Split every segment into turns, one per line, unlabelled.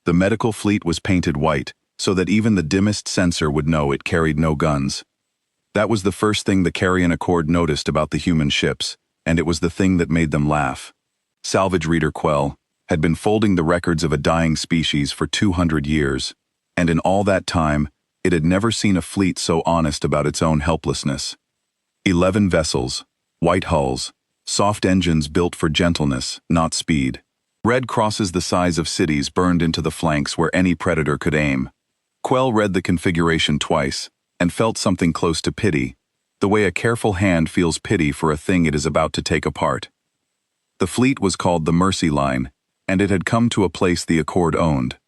The medical fleet was painted white, so that even the dimmest sensor would know it carried no guns. That was the first thing the Carrion Accord noticed about the human ships, and it was the thing that made them laugh. Salvage reader Quell had been folding the records of a dying species for 200 years, and in all that time, it had never seen a fleet so honest about its own helplessness. 11 vessels, white hulls, soft engines built for gentleness, not speed. Red crosses the size of cities burned into the flanks where any predator could aim. Quell read the configuration twice, and felt something close to pity, the way a careful hand feels pity for a thing it is about to take apart. The fleet was called the Mercy Line, and it had come to a place the Accord owned.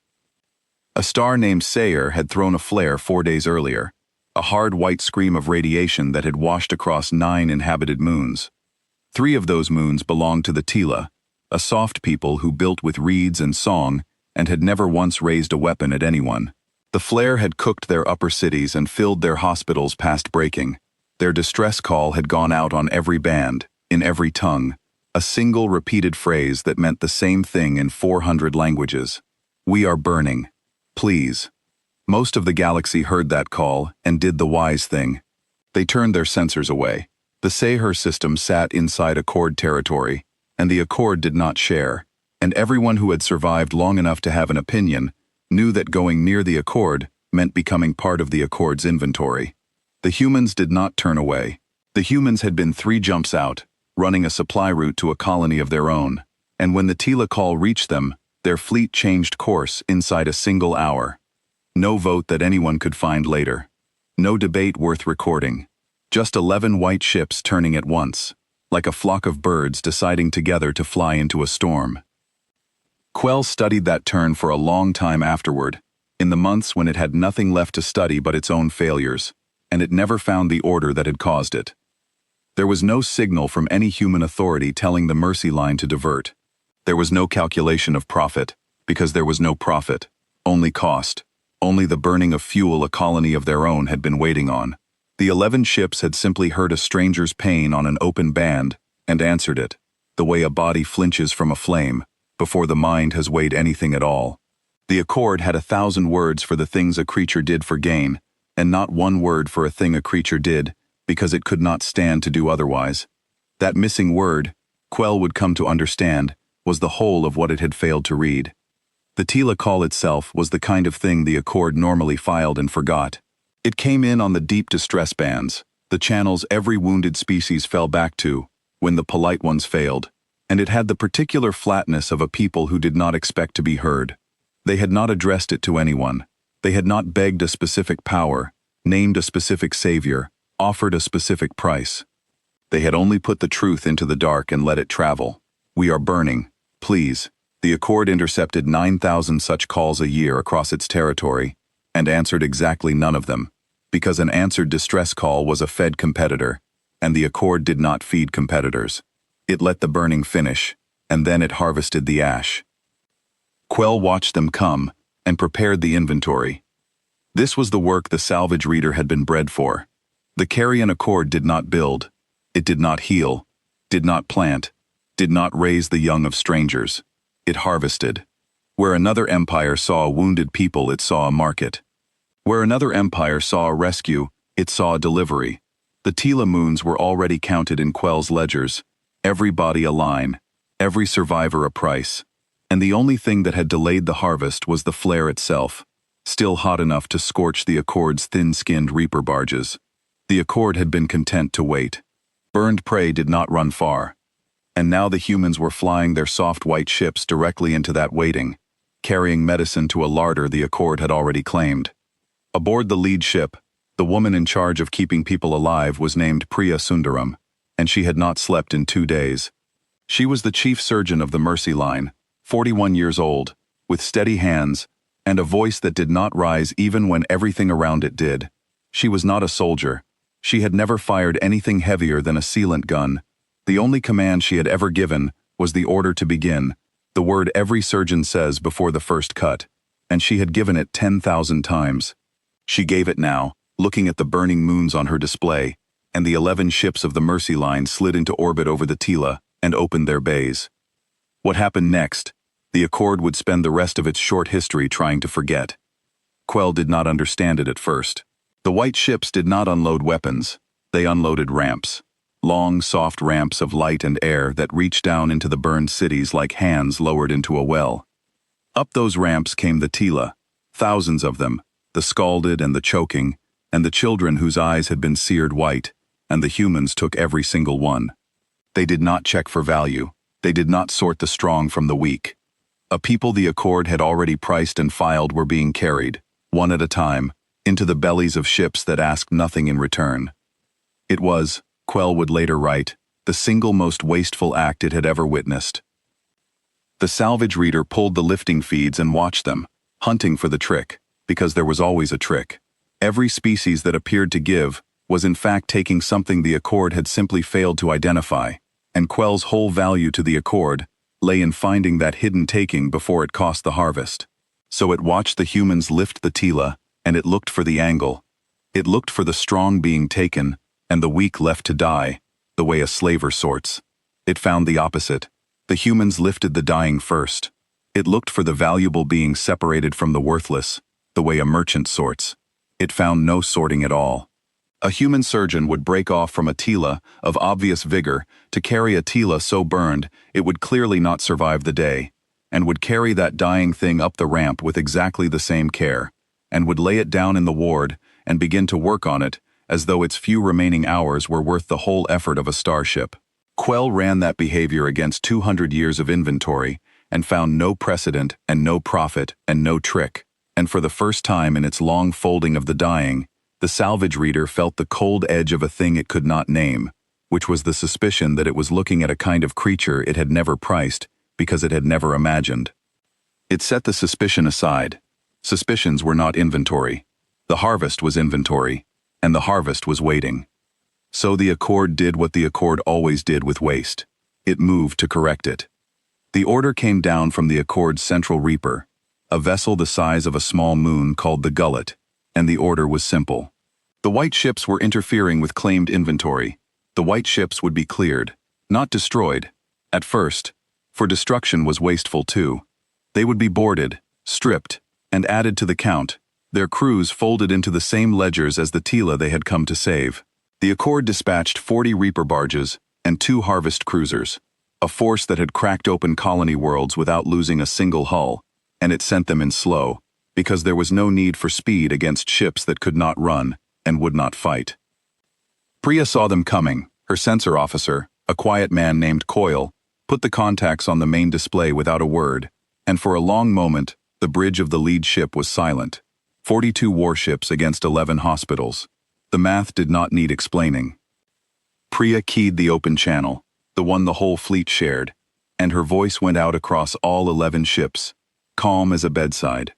A star named Sayer had thrown a flare 4 days earlier, a hard white scream of radiation that had washed across 9 inhabited moons. 3 of those moons belonged to the Tila, a soft people who built with reeds and song and had never once raised a weapon at anyone. The flare had cooked their upper cities and filled their hospitals past breaking. Their distress call had gone out on every band, in every tongue, a single repeated phrase that meant the same thing in 400 languages. We are burning. Please. Most of the galaxy heard that call and did the wise thing. They turned their sensors away. The Saher system sat inside Accord territory, and the Accord did not share, and everyone who had survived long enough to have an opinion knew that going near the Accord meant becoming part of the Accord's inventory. The humans did not turn away. The humans had been 3 jumps out, running a supply route to a colony of their own, and when the Tila call reached them, their fleet changed course inside a single hour. No vote that anyone could find later. No debate worth recording. Just 11 white ships turning at once, like a flock of birds deciding together to fly into a storm. Quell studied that turn for a long time afterward, in the months when it had nothing left to study but its own failures, and it never found the order that had caused it. There was no signal from any human authority telling the Mercy Line to divert. There was no calculation of profit, because there was no profit, only cost, only the burning of fuel a colony of their own had been waiting on. The 11 ships had simply heard a stranger's pain on an open band and answered it, the way a body flinches from a flame, before the mind has weighed anything at all. The Accord had 1,000 words for the things a creature did for gain, and not 1 word for a thing a creature did, because it could not stand to do otherwise. That missing word, Quell would come to understand, was the whole of what it had failed to read. The Tila call itself was the kind of thing the Accord normally filed and forgot. It came in on the deep distress bands, the channels every wounded species fell back to, when the polite ones failed, and it had the particular flatness of a people who did not expect to be heard. They had not addressed it to anyone. They had not begged a specific power, named a specific savior, offered a specific price. They had only put the truth into the dark and let it travel. We are burning. Please. The Accord intercepted 9,000 such calls a year across its territory, and answered exactly none of them, because an answered distress call was a fed competitor, and the Accord did not feed competitors. It let the burning finish, and then it harvested the ash. Quell watched them come, and prepared the inventory. This was the work the salvage reader had been bred for. The Carrion Accord did not build, it did not heal, did not plant, did not raise the young of strangers. It harvested. Where another empire saw a wounded people, it saw a market. Where another empire saw a rescue, it saw a delivery. The Tila moons were already counted in Quell's ledgers, every body a line, every survivor a price, and the only thing that had delayed the harvest was the flare itself, still hot enough to scorch the Accord's thin-skinned reaper barges. The Accord had been content to wait. Burned prey did not run far, and now the humans were flying their soft white ships directly into that waiting, carrying medicine to a larder the Accord had already claimed. Aboard the lead ship, the woman in charge of keeping people alive was named Priya Sundaram, and she had not slept in 2 days. She was the chief surgeon of the Mercy Line, 41 years old, with steady hands, and a voice that did not rise even when everything around it did. She was not a soldier. She had never fired anything heavier than a sealant gun. The only command she had ever given was the order to begin, the word every surgeon says before the first cut, and she had given it 10,000 times. She gave it now, looking at the burning moons on her display, and the 11 ships of the Mercy Line slid into orbit over the Tila and opened their bays. What happened next? The Accord would spend the rest of its short history trying to forget. Quell did not understand it at first. The white ships did not unload weapons. They unloaded ramps. Long, soft ramps of light and air that reached down into the burned cities like hands lowered into a well. Up those ramps came the Tila, thousands of them, the scalded and the choking, and the children whose eyes had been seared white, and the humans took every single one. They did not check for value. They did not sort the strong from the weak. A people the Accord had already priced and filed were being carried, one at a time, into the bellies of ships that asked nothing in return. It was, Quell would later write, the single most wasteful act it had ever witnessed. The salvage reader pulled the lifting feeds and watched them, hunting for the trick, because there was always a trick. Every species that appeared to give was in fact taking something the Accord had simply failed to identify, and Quell's whole value to the Accord lay in finding that hidden taking before it cost the harvest. So it watched the humans lift the Tila, and it looked for the angle. It looked for the strong being taken, and the weak left to die, the way a slaver sorts. It found the opposite. The humans lifted the dying first. It looked for the valuable being separated from the worthless, the way a merchant sorts. It found no sorting at all. A human surgeon would break off from a Tila of obvious vigor to carry a Tila so burned it would clearly not survive the day, and would carry that dying thing up the ramp with exactly the same care, and would lay it down in the ward and begin to work on it as though its few remaining hours were worth the whole effort of a starship. Quell ran that behavior against 200 years of inventory and found no precedent and no profit and no trick, and for the first time in its long folding of the dying, the salvage reader felt the cold edge of a thing it could not name, which was the suspicion that it was looking at a kind of creature it had never priced because it had never imagined. It set the suspicion aside. Suspicions were not inventory. The harvest was inventory, and the harvest was waiting. So the Accord did what the Accord always did with waste. It moved to correct it. The order came down from the Accord's central reaper, a vessel the size of a small moon called the Gullet, and the order was simple. The white ships were interfering with claimed inventory. The white ships would be cleared, not destroyed. At first, for destruction was wasteful too. They would be boarded, stripped, and added to the count, their crews folded into the same ledgers as the Tila they had come to save. The Accord dispatched 40 reaper barges and 2 harvest cruisers, a force that had cracked open colony worlds without losing a single hull, and it sent them in slow, because there was no need for speed against ships that could not run and would not fight. Priya saw them coming. Her sensor officer, a quiet man named Coyle, put the contacts on the main display without a word, and for a long moment, the bridge of the lead ship was silent. 42 warships against 11 hospitals. The math did not need explaining. Priya keyed the open channel, the one the whole fleet shared, and her voice went out across all 11 ships, calm as a bedside.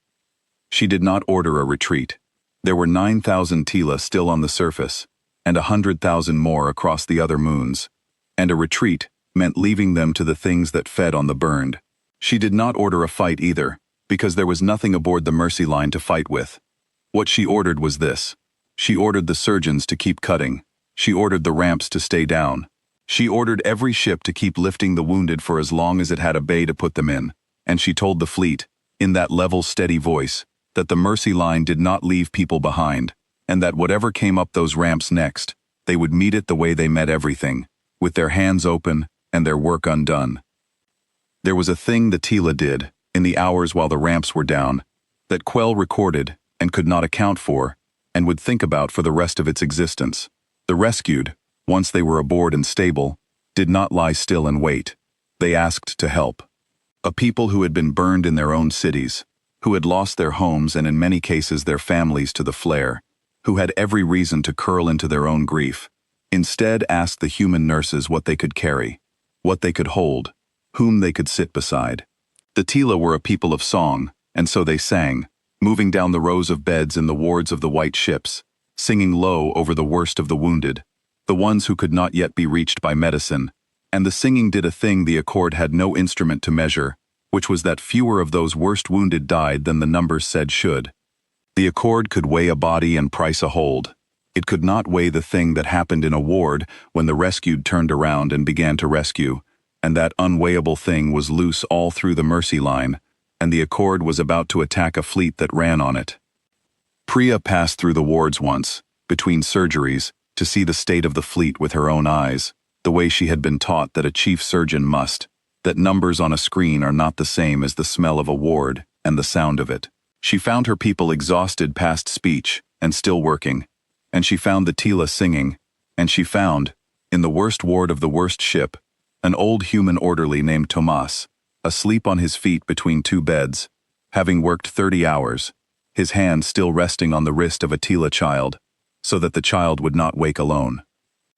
She did not order a retreat. There were 9,000 Tila still on the surface, and 100,000 more across the other moons, and a retreat meant leaving them to the things that fed on the burned. She did not order a fight either, because there was nothing aboard the Mercy line to fight with. What she ordered was this. She ordered the surgeons to keep cutting. She ordered the ramps to stay down. She ordered every ship to keep lifting the wounded for as long as it had a bay to put them in, and she told the fleet, in that level, steady voice, that the Mercy line did not leave people behind, and that whatever came up those ramps next, they would meet it the way they met everything, with their hands open and their work undone. There was a thing the Tila did, in the hours while the ramps were down, that Quell recorded and could not account for, and would think about for the rest of its existence. The rescued, once they were aboard and stable, did not lie still and wait. They asked to help. A people who had been burned in their own cities, who had lost their homes and in many cases their families to the flare, who had every reason to curl into their own grief, instead asked the human nurses what they could carry, what they could hold, whom they could sit beside. The Tila were a people of song, and so they sang, moving down the rows of beds in the wards of the white ships, singing low over the worst of the wounded, the ones who could not yet be reached by medicine, and the singing did a thing the Accord had no instrument to measure, which was that fewer of those worst wounded died than the numbers said should. The Accord could weigh a body and price a hold. It could not weigh the thing that happened in a ward when the rescued turned around and began to rescue, and that unweighable thing was loose all through the Mercy line, and the Accord was about to attack a fleet that ran on it. Priya passed through the wards once, between surgeries, to see the state of the fleet with her own eyes, the way she had been taught that a chief surgeon must, that numbers on a screen are not the same as the smell of a ward and the sound of it. She found her people exhausted past speech and still working, and she found the Tila singing, and she found, in the worst ward of the worst ship, an old human orderly named Tomas, asleep on his feet between two beds, having worked 30 hours, his hand still resting on the wrist of a Tila child, so that the child would not wake alone.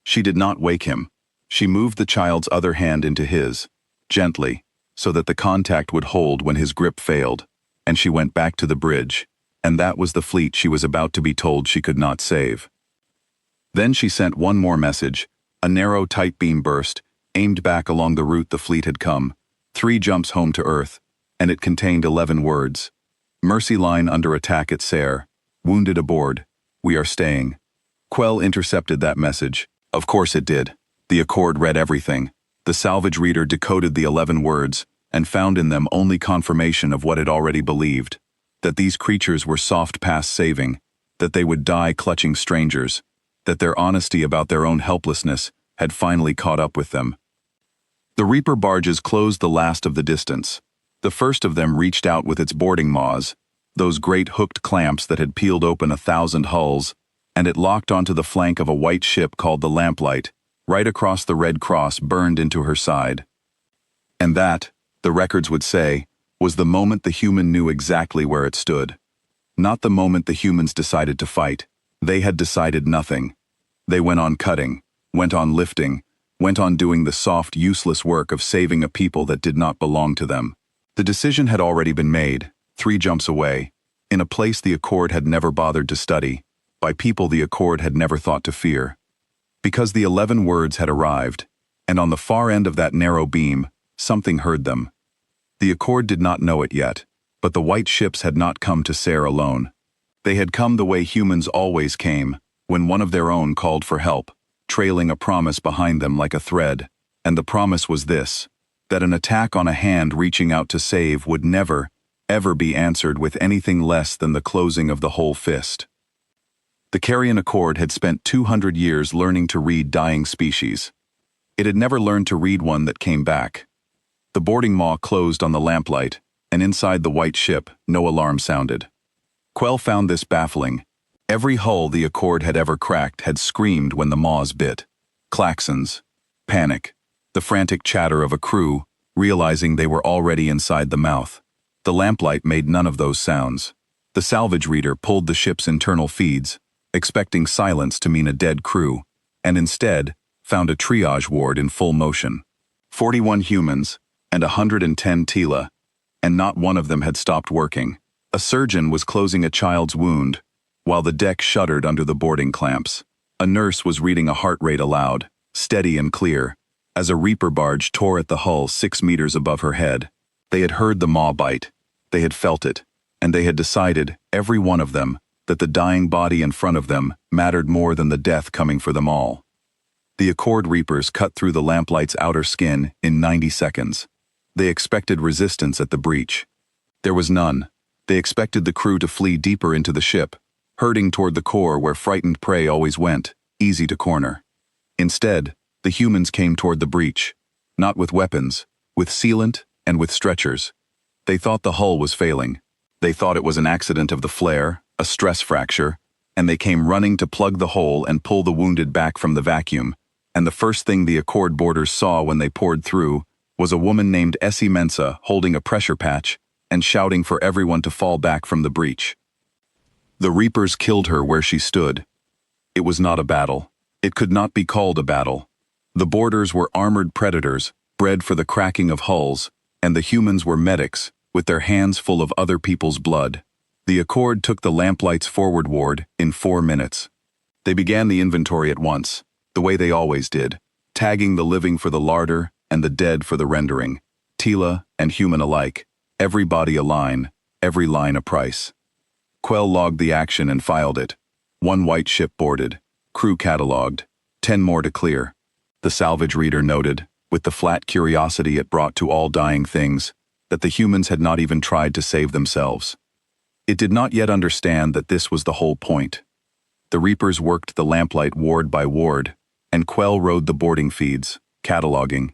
She did not wake him. She moved the child's other hand into his, gently, so that the contact would hold when his grip failed, and she went back to the bridge, and that was the fleet she was about to be told she could not save. Then she sent one more message, a narrow tight beam burst, aimed back along the route the fleet had come, 3 jumps home to Earth, and it contained 11 words. Mercy line under attack at Serre. Wounded aboard. We are staying. Quell intercepted that message. Of course it did. The Accord read everything. The salvage reader decoded the 11 words, and found in them only confirmation of what it already believed, that these creatures were soft past saving, that they would die clutching strangers, that their honesty about their own helplessness had finally caught up with them. The Reaper barges closed the last of the distance. The first of them reached out with its boarding maws, those great hooked clamps that had peeled open 1,000 hulls, and it locked onto the flank of a white ship called the Lamplight, right across the red cross burned into her side. And that, the records would say, was the moment the human knew exactly where it stood. Not the moment the humans decided to fight. They had decided nothing. They went on cutting, went on lifting, went on doing the soft, useless work of saving a people that did not belong to them. The decision had already been made, 3 jumps away, in a place the Accord had never bothered to study, by people the Accord had never thought to fear. Because the 11 words had arrived, and on the far end of that narrow beam, something heard them. The Accord did not know it yet, but the white ships had not come to Serre alone. They had come the way humans always came, when one of their own called for help, trailing a promise behind them like a thread, and the promise was this, that an attack on a hand reaching out to save would never, ever be answered with anything less than the closing of the whole fist. The Carrion Accord had spent 200 years learning to read dying species. It had never learned to read one that came back. The boarding maw closed on the Lamplight, and inside the white ship, no alarm sounded. Quell found this baffling. Every hull the Accord had ever cracked had screamed when the maws bit. Klaxons. Panic. The frantic chatter of a crew, realizing they were already inside the mouth. The Lamplight made none of those sounds. The salvage reader pulled the ship's internal feeds, expecting silence to mean a dead crew, and instead, found a triage ward in full motion. 41 humans, and 110 Tila, and not one of them had stopped working. A surgeon was closing a child's wound, while the deck shuddered under the boarding clamps. A nurse was reading a heart rate aloud, steady and clear, as a Reaper barge tore at the hull 6 meters above her head. They had heard the maw bite, they had felt it, and they had decided, every one of them, that the dying body in front of them mattered more than the death coming for them all. The Accord Reapers cut through the Lamplight's outer skin in 90 seconds. They expected resistance at the breach. There was none. They expected the crew to flee deeper into the ship, herding toward the core where frightened prey always went, easy to corner. Instead, the humans came toward the breach, not with weapons, with sealant and with stretchers. They thought the hull was failing. They thought it was an accident of the flare, a stress fracture, and they came running to plug the hole and pull the wounded back from the vacuum, and the first thing the Accord boarders saw when they poured through was a woman named Essie Mensa holding a pressure patch and shouting for everyone to fall back from the breach. The Reapers killed her where she stood. It was not a battle. It could not be called a battle. The boarders were armored predators, bred for the cracking of hulls, and the humans were medics, with their hands full of other people's blood. The Accord took the Lamplight's forward ward in 4 minutes. They began the inventory at once, the way they always did, tagging the living for the larder and the dead for the rendering, Tila and human alike, every body a line, every line a price. Quell logged the action and filed it. 1 white ship boarded, crew catalogued, 10 more to clear. The salvage reader noted, with the flat curiosity it brought to all dying things, that the humans had not even tried to save themselves. It did not yet understand that this was the whole point. The Reapers worked the lamplight ward by ward, and Quell rode the boarding feeds, cataloging.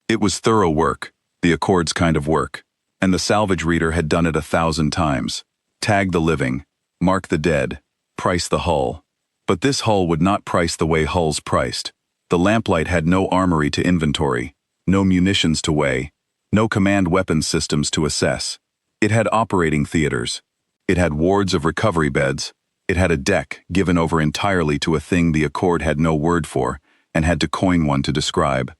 It was thorough work, the Accord's kind of work, and the salvage reader had done it 1,000 times. Tag the living, mark the dead, price the hull. But this hull would not price the way hulls priced. The lamplight had no armory to inventory, no munitions to weigh, no command weapons systems to assess. It had operating theaters. It had wards of recovery beds. It had a deck given over entirely to a thing the Accord had no word for and had to coin one to describe.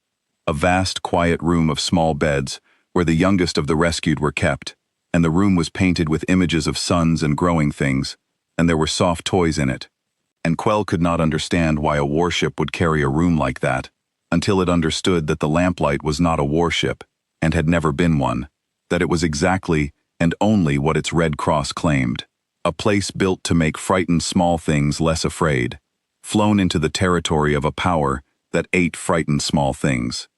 A vast, quiet room of small beds where the youngest of the rescued were kept, and the room was painted with images of suns and growing things, and there were soft toys in it. And Quell could not understand why a warship would carry a room like that, until it understood that the lamplight was not a warship, and had never been one, that it was exactly and only what its Red Cross claimed. A place built to make frightened small things less afraid, flown into the territory of a power that ate frightened small things.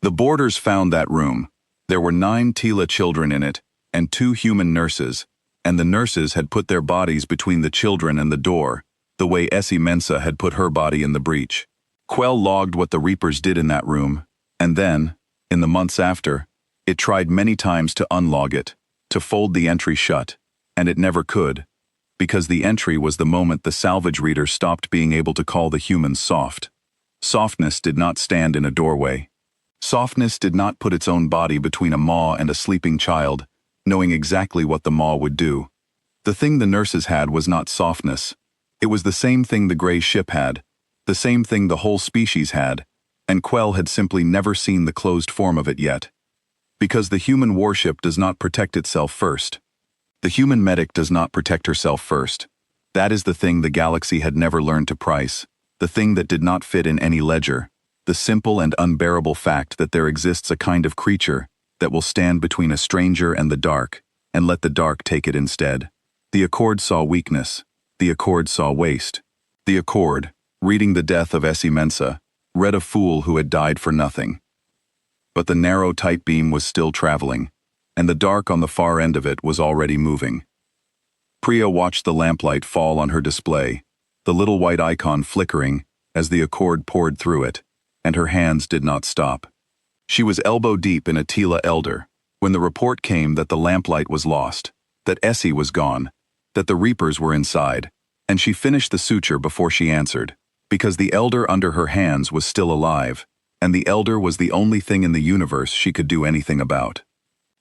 The boarders found that room. There were 9 Tila children in it, and 2 human nurses, and the nurses had put their bodies between the children and the door, the way Essie Mensa had put her body in the breach. Quell logged what the Reapers did in that room, and then, in the months after, it tried many times to unlog it, to fold the entry shut, and it never could, because the entry was the moment the salvage reader stopped being able to call the humans soft. Softness did not stand in a doorway. Softness did not put its own body between a maw and a sleeping child, knowing exactly what the maw would do. The thing the nurses had was not softness. It was the same thing the gray ship had, the same thing the whole species had, and Quell had simply never seen the closed form of it yet. Because the human warship does not protect itself first. The human medic does not protect herself first. That is the thing the galaxy had never learned to price, the thing that did not fit in any ledger, the simple and unbearable fact that there exists a kind of creature that will stand between a stranger and the dark, and let the dark take it instead. The Accord saw weakness. The Accord saw waste. The Accord, reading the death of Essie Mensa, read a fool who had died for nothing. But the narrow, tight beam was still traveling, and the dark on the far end of it was already moving. Priya watched the lamplight fall on her display, the little white icon flickering as the Accord poured through it, and her hands did not stop. She was elbow-deep in a Tila elder when the report came that the lamplight was lost, that Essie was gone, that the Reapers were inside, and she finished the suture before she answered, because the elder under her hands was still alive, and the elder was the only thing in the universe she could do anything about.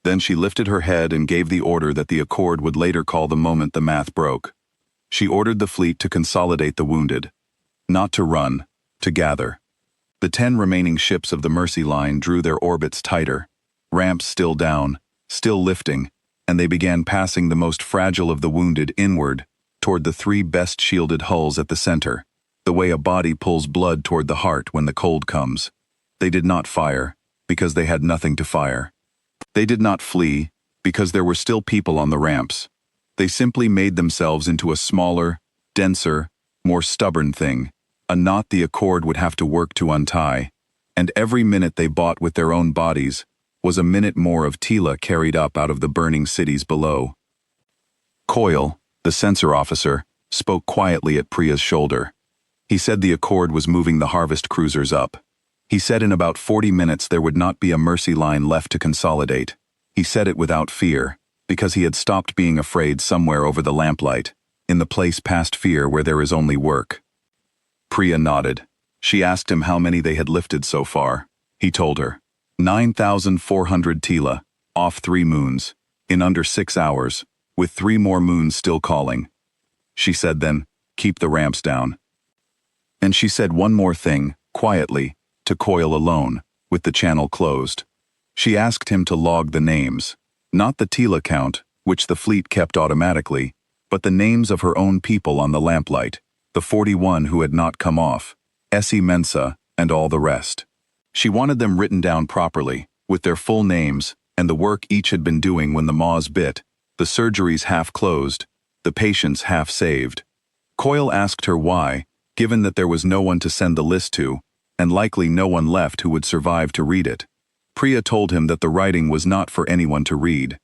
Then she lifted her head and gave the order that the Accord would later call the moment the math broke. She ordered the fleet to consolidate the wounded. Not to run, to gather. The 10 remaining ships of the Mercy Line drew their orbits tighter, ramps still down, still lifting, and they began passing the most fragile of the wounded inward toward the 3 best shielded hulls at the center, the way a body pulls blood toward the heart when the cold comes. They did not fire, because they had nothing to fire. They did not flee, because there were still people on the ramps. They simply made themselves into a smaller, denser, more stubborn thing, a knot the Accord would have to work to untie, and every minute they bought with their own bodies was a minute more of Tila carried up out of the burning cities below. Coyle, the sensor officer, spoke quietly at Priya's shoulder. He said the Accord was moving the harvest cruisers up. He said in about 40 minutes there would not be a Mercy Line left to consolidate. He said it without fear, because he had stopped being afraid somewhere over the lamplight, in the place past fear where there is only work. Priya nodded. She asked him how many they had lifted so far. He told her. 9,400 Tila, off 3 moons, in under 6 hours, with 3 more moons still calling. She said then, keep the ramps down. And she said one more thing, quietly, to Coyle alone, with the channel closed. She asked him to log the names, not the Tila count, which the fleet kept automatically, but the names of her own people on the lamplight, the 41 who had not come off, Essie Mensa, and all the rest. She wanted them written down properly, with their full names, and the work each had been doing when the maws bit, the surgeries half closed, the patients half saved. Coyle asked her why, given that there was no one to send the list to, and likely no one left who would survive to read it. Priya told him that the writing was not for anyone to read.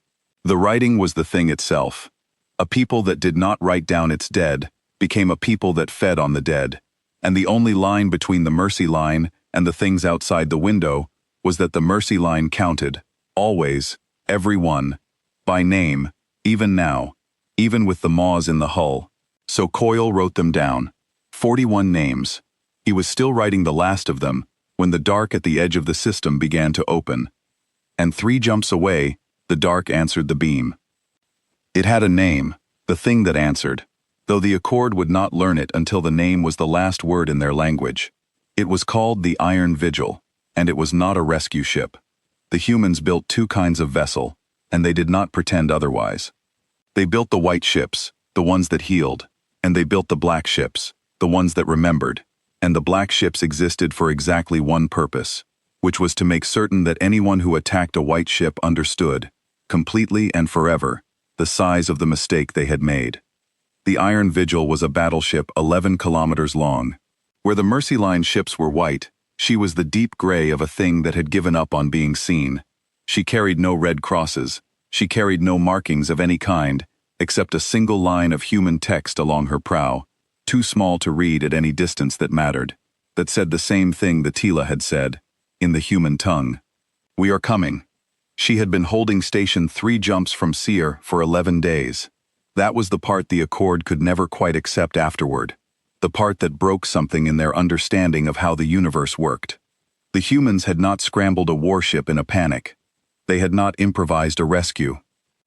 The writing was the thing itself. A people that did not write down its dead became a people that fed on the dead, and the only line between the mercy line and the things outside the window was that the mercy line counted, always, every one, by name, even now, even with the maws in the hull. So Coyle wrote them down. 41 names. He was still writing the last of them when the dark at the edge of the system began to open. And 3 jumps away, the dark answered the beam. It had a name, the thing that answered, though the Accord would not learn it until the name was the last word in their language. It was called the Iron Vigil, and it was not a rescue ship. The humans built 2 kinds of vessel, and they did not pretend otherwise. They built the white ships, the ones that healed, and they built the black ships, the ones that remembered, and the black ships existed for exactly one purpose, which was to make certain that anyone who attacked a white ship understood, completely and forever, the size of the mistake they had made. The Iron Vigil was a battleship 11 kilometers long. Where the Mercy Line ships were white, she was the deep gray of a thing that had given up on being seen. She carried no red crosses. She carried no markings of any kind, except a single line of human text along her prow, too small to read at any distance that mattered, that said the same thing the Tila had said, in the human tongue. "We are coming." She had been holding station 3 jumps from Seer for 11 days. That was the part the Accord could never quite accept afterward, the part that broke something in their understanding of how the universe worked. The humans had not scrambled a warship in a panic. They had not improvised a rescue.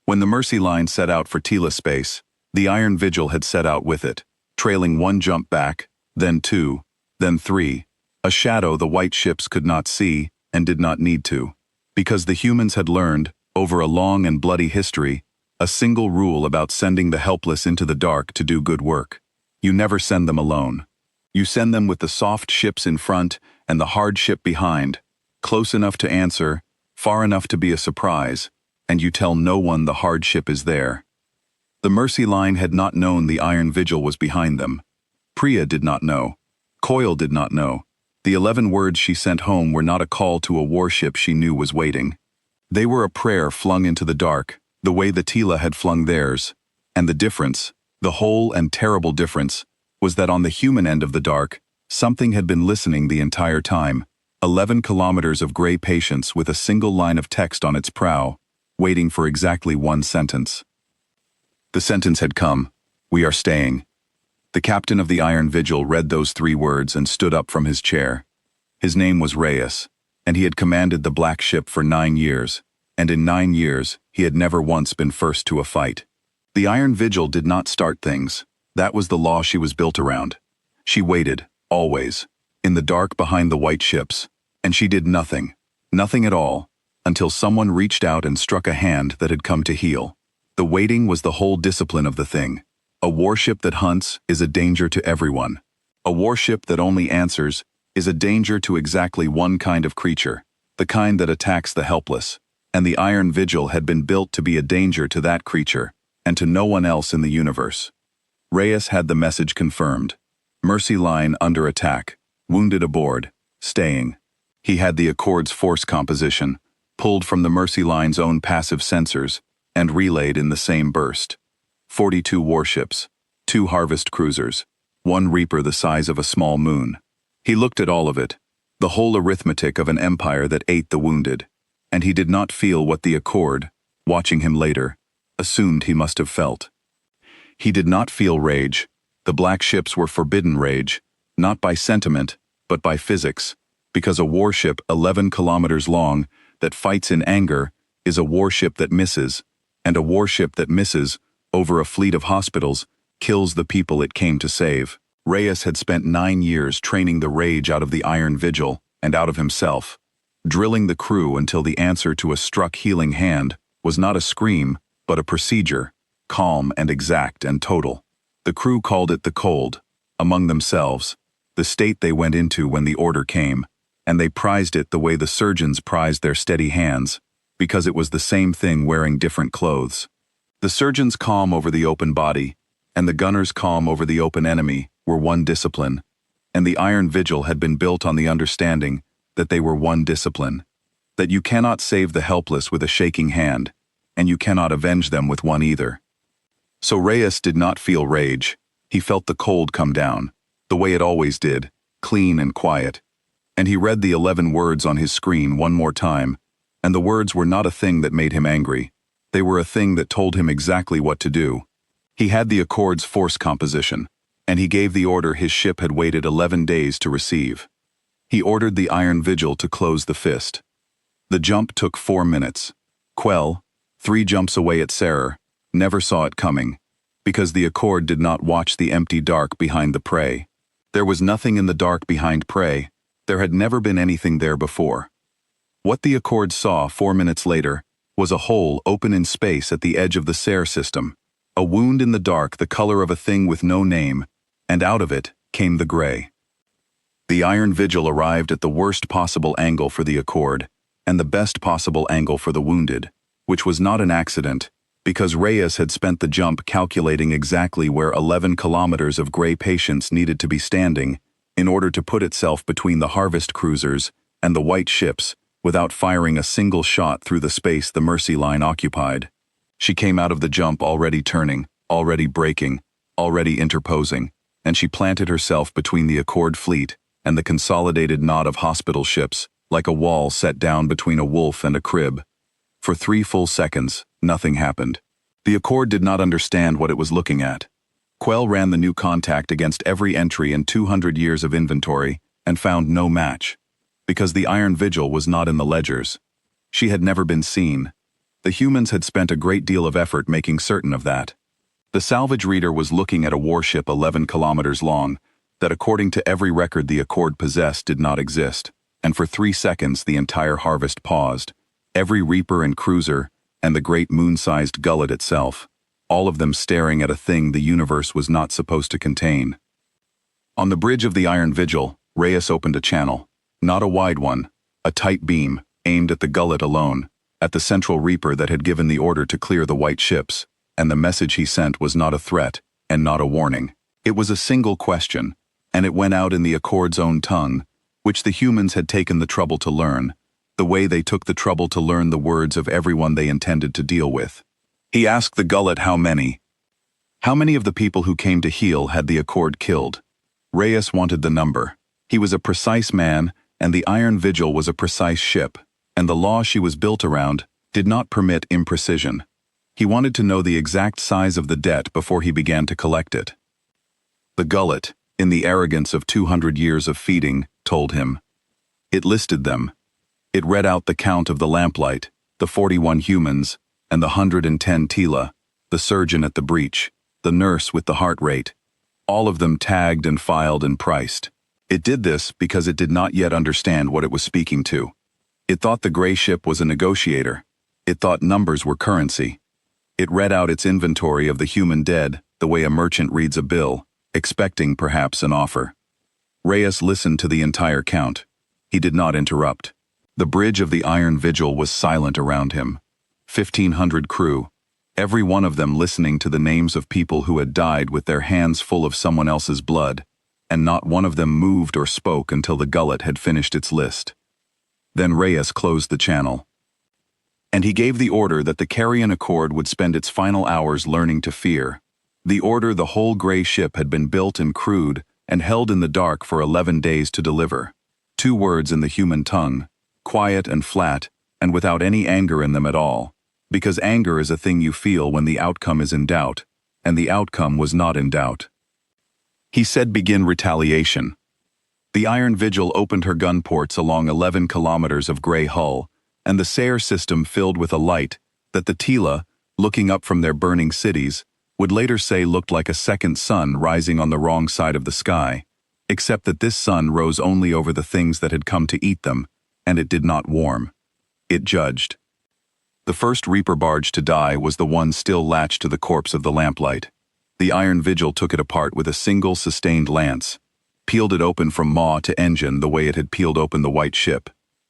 When the Mercy Line set out for Tila space, the Iron Vigil had set out with it, trailing 1 jump back, then 2, then 3, a shadow the white ships could not see and did not need to, because the humans had learned, over a long and bloody history, a single rule about sending the helpless into the dark to do good work. You never send them alone. You send them with the soft ships in front and the hard ship behind, close enough to answer, far enough to be a surprise, and you tell no one the hard ship is there. The Mercy Line had not known the Iron Vigil was behind them. Priya did not know. Coyle did not know. The 11 words she sent home were not a call to a warship she knew was waiting. They were a prayer flung into the dark, the way the Tila had flung theirs. And the difference, the whole and terrible difference, was that on the human end of the dark, something had been listening the entire time. 11 kilometers of gray patience with a single line of text on its prow, waiting for exactly 1 sentence. The sentence had come. "We are staying." The captain of the Iron Vigil read those 3 words and stood up from his chair. His name was Reyes, and he had commanded the Black Ship for 9 years, and in 9 years he had never once been first to a fight. The Iron Vigil did not start things. That was the law she was built around. She waited, always, in the dark behind the white ships, and she did nothing, nothing at all, until someone reached out and struck a hand that had come to heal. The waiting was the whole discipline of the thing. A warship that hunts is a danger to everyone. A warship that only answers is a danger to exactly one kind of creature, the kind that attacks the helpless, and the Iron Vigil had been built to be a danger to that creature, and to no one else in the universe. Reyes had the message confirmed. Mercy Line under attack, wounded aboard, staying. He had the Accord's force composition, pulled from the Mercy Line's own passive sensors, and relayed in the same burst. 42 warships, 2 harvest cruisers, 1 reaper the size of a small moon. He looked at all of it, the whole arithmetic of an empire that ate the wounded, and he did not feel what the Accord, watching him later, assumed he must have felt. He did not feel rage. The black ships were forbidden rage, not by sentiment, but by physics, because a warship 11 kilometers long that fights in anger is a warship that misses, and a warship that misses over a fleet of hospitals kills the people it came to save. Reyes had spent 9 years training the rage out of the Iron Vigil and out of himself, drilling the crew until the answer to a struck healing hand was not a scream, but a procedure, calm and exact and total. The crew called it the cold, among themselves, the state they went into when the order came, and they prized it the way the surgeons prized their steady hands, because it was the same thing wearing different clothes. The surgeon's calm over the open body, and the gunner's calm over the open enemy, were one discipline. and the Iron Vigil had been built on the understanding that they were one discipline, that you cannot save the helpless with a shaking hand, and you cannot avenge them with one either. So Reyes did not feel rage. He felt the cold come down, the way it always did, clean and quiet. And he read the 11 words on his screen one more time, and the words were not a thing that made him angry. They were a thing that told him exactly what to do. He had the Accord's force composition, and he gave the order his ship had waited 11 days to receive. He ordered the Iron Vigil to close the fist. The jump took 4 minutes. Quell, 3 jumps away at Sarer, never saw it coming, because the Accord did not watch the empty dark behind the prey. There was nothing in the dark behind prey. There had never been anything there before. What the Accord saw 4 minutes later was a hole open in space at the edge of the Sarer system, a wound in the dark the color of a thing with no name, and out of it came the gray. The Iron Vigil arrived at the worst possible angle for the Accord, and the best possible angle for the wounded, which was not an accident, because Reyes had spent the jump calculating exactly where 11 kilometers of gray patience needed to be standing in order to put itself between the harvest cruisers and the white ships without firing a single shot through the space the Mercy Line occupied. She came out of the jump already turning, already braking, already interposing, and she planted herself between the Accord fleet and the consolidated knot of hospital ships like a wall set down between a wolf and a crib. For 3 full seconds, nothing happened. The Accord did not understand what it was looking at. Quell ran the new contact against every entry in 200 years of inventory and found no match, because the Iron Vigil was not in the ledgers. She had never been seen. The humans had spent a great deal of effort making certain of that. The salvage reader was looking at a warship 11 kilometers long that, according to every record the Accord possessed, did not exist, and for 3 seconds the entire harvest paused. Every Reaper and cruiser, and the great moon-sized gullet itself, all of them staring at a thing the universe was not supposed to contain. On the bridge of the Iron Vigil, Reyes opened a channel, not a wide one, a tight beam, aimed at the gullet alone, at the central Reaper that had given the order to clear the white ships, and the message he sent was not a threat, and not a warning. It was a single question, and it went out in the Accord's own tongue, which the humans had taken the trouble to learn, the way they took the trouble to learn the words of everyone they intended to deal with. He asked the gullet how many. How many of the people who came to heal had the Accord killed? Reyes wanted the number. He was a precise man, and the Iron Vigil was a precise ship, and the law she was built around did not permit imprecision. He wanted to know the exact size of the debt before he began to collect it. The gullet, in the arrogance of 200 years of feeding, told him. It listed them. It read out the count of the lamplight, the 41 humans, and the 110 Tila, the surgeon at the breach, the nurse with the heart rate, all of them tagged and filed and priced. It did this because it did not yet understand what it was speaking to. It thought the gray ship was a negotiator. It thought numbers were currency. It read out its inventory of the human dead the way a merchant reads a bill, expecting perhaps an offer. Reyes listened to the entire count. He did not interrupt. The bridge of the Iron Vigil was silent around him. 1,500 crew, every one of them listening to the names of people who had died with their hands full of someone else's blood, and not one of them moved or spoke until the gullet had finished its list. Then Reyes closed the channel. And he gave the order that the Carrion Accord would spend its final hours learning to fear. The order the whole gray ship had been built and crewed and held in the dark for 11 days to deliver. 2 words in the human tongue, quiet and flat, and without any anger in them at all, because anger is a thing you feel when the outcome is in doubt, and the outcome was not in doubt. He said, "Begin retaliation." The Iron Vigil opened her gun ports along 11 kilometers of gray hull, and the Sayer system filled with a light that the Tila, looking up from their burning cities, would later say looked like a second sun rising on the wrong side of the sky, except that this sun rose only over the things that had come to eat them, and it did not warm. It judged. The first Reaper barge to die was the one still latched to the corpse of the lamplight. The Iron Vigil took it apart with a single sustained lance, peeled it open from maw to engine the way it had peeled open the white ship,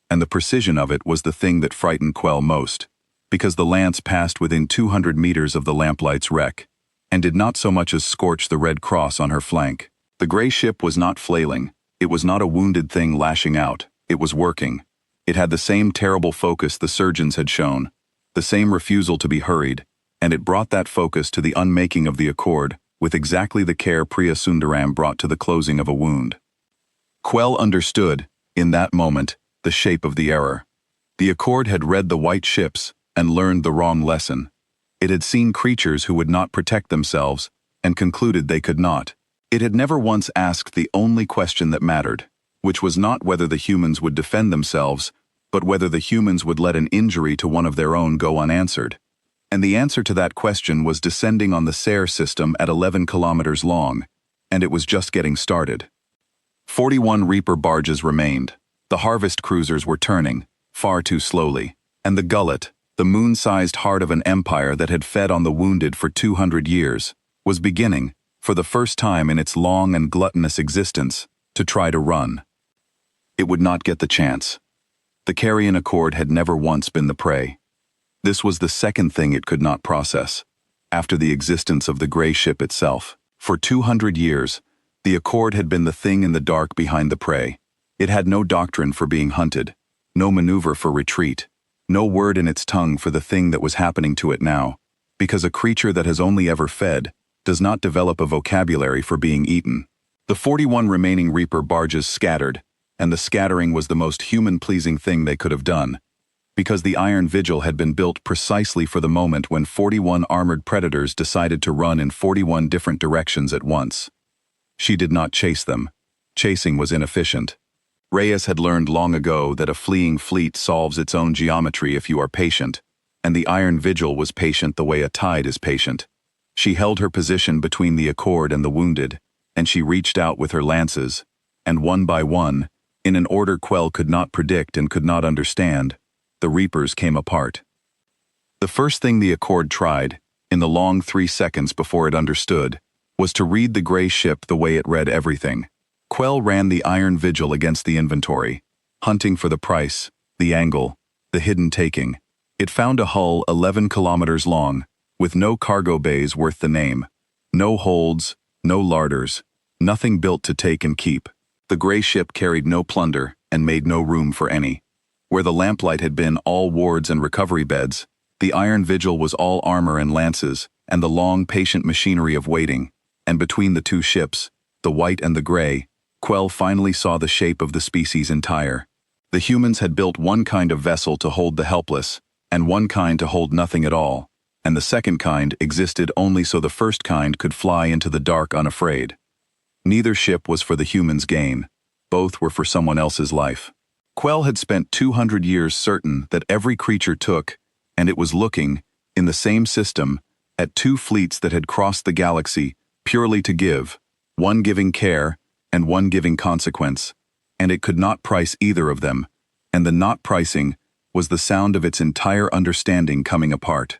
and the precision of it was the thing that frightened Quell most, because the lance passed within 200 meters of the lamplight's wreck, and did not so much as scorch the red cross on her flank. The gray ship was not flailing. It was not a wounded thing lashing out. It was working. It had the same terrible focus the surgeons had shown, the same refusal to be hurried, and it brought that focus to the unmaking of the Accord with exactly the care Priya Sundaram brought to the closing of a wound. Quell understood, in that moment, the shape of the error. The Accord had read the white ships and learned the wrong lesson. It had seen creatures who would not protect themselves and concluded they could not. It had never once asked the only question that mattered, which was not whether the humans would defend themselves, but whether the humans would let an injury to one of their own go unanswered. And the answer to that question was descending on the SARE system at 11 kilometers long, and it was just getting started. 41 Reaper barges remained. The harvest cruisers were turning, far too slowly, and the gullet, the moon-sized heart of an empire that had fed on the wounded for 200 years, was beginning, for the first time in its long and gluttonous existence, to try to run. It would not get the chance. The Carrion Accord had never once been the prey. This was the second thing it could not process, after the existence of the gray ship itself. For 200 years, the Accord had been the thing in the dark behind the prey. It had no doctrine for being hunted, no maneuver for retreat, no word in its tongue for the thing that was happening to it now, because a creature that has only ever fed does not develop a vocabulary for being eaten. The 41 remaining Reaper barges scattered, and the scattering was the most human-pleasing thing they could have done, because the Iron Vigil had been built precisely for the moment when 41 armored predators decided to run in 41 different directions at once. She did not chase them. Chasing was inefficient. Reyes had learned long ago that a fleeing fleet solves its own geometry if you are patient, and the Iron Vigil was patient the way a tide is patient. She held her position between the Accord and the wounded, and she reached out with her lances, and one by one, in an order Quell could not predict and could not understand, the Reapers came apart. The first thing the Accord tried, in the long 3 seconds before it understood, was to read the gray ship the way it read everything. Quell ran the Iron Vigil against the inventory, hunting for the price, the angle, the hidden taking. It found a hull 11 kilometers long, with no cargo bays worth the name, no holds, no larders, nothing built to take and keep. The gray ship carried no plunder and made no room for any. Where the lamplight had been all wards and recovery beds, the Iron Vigil was all armor and lances, and the long, patient machinery of waiting, and between the two ships, the white and the gray, Quell finally saw the shape of the species entire. The humans had built one kind of vessel to hold the helpless, and one kind to hold nothing at all, and the second kind existed only so the first kind could fly into the dark unafraid. Neither ship was for the humans' gain. Both were for someone else's life. Quell had spent 200 years certain that every creature took, and it was looking, in the same system, at 2 fleets that had crossed the galaxy purely to give, one giving care and one giving consequence, and it could not price either of them, and the not pricing was the sound of its entire understanding coming apart.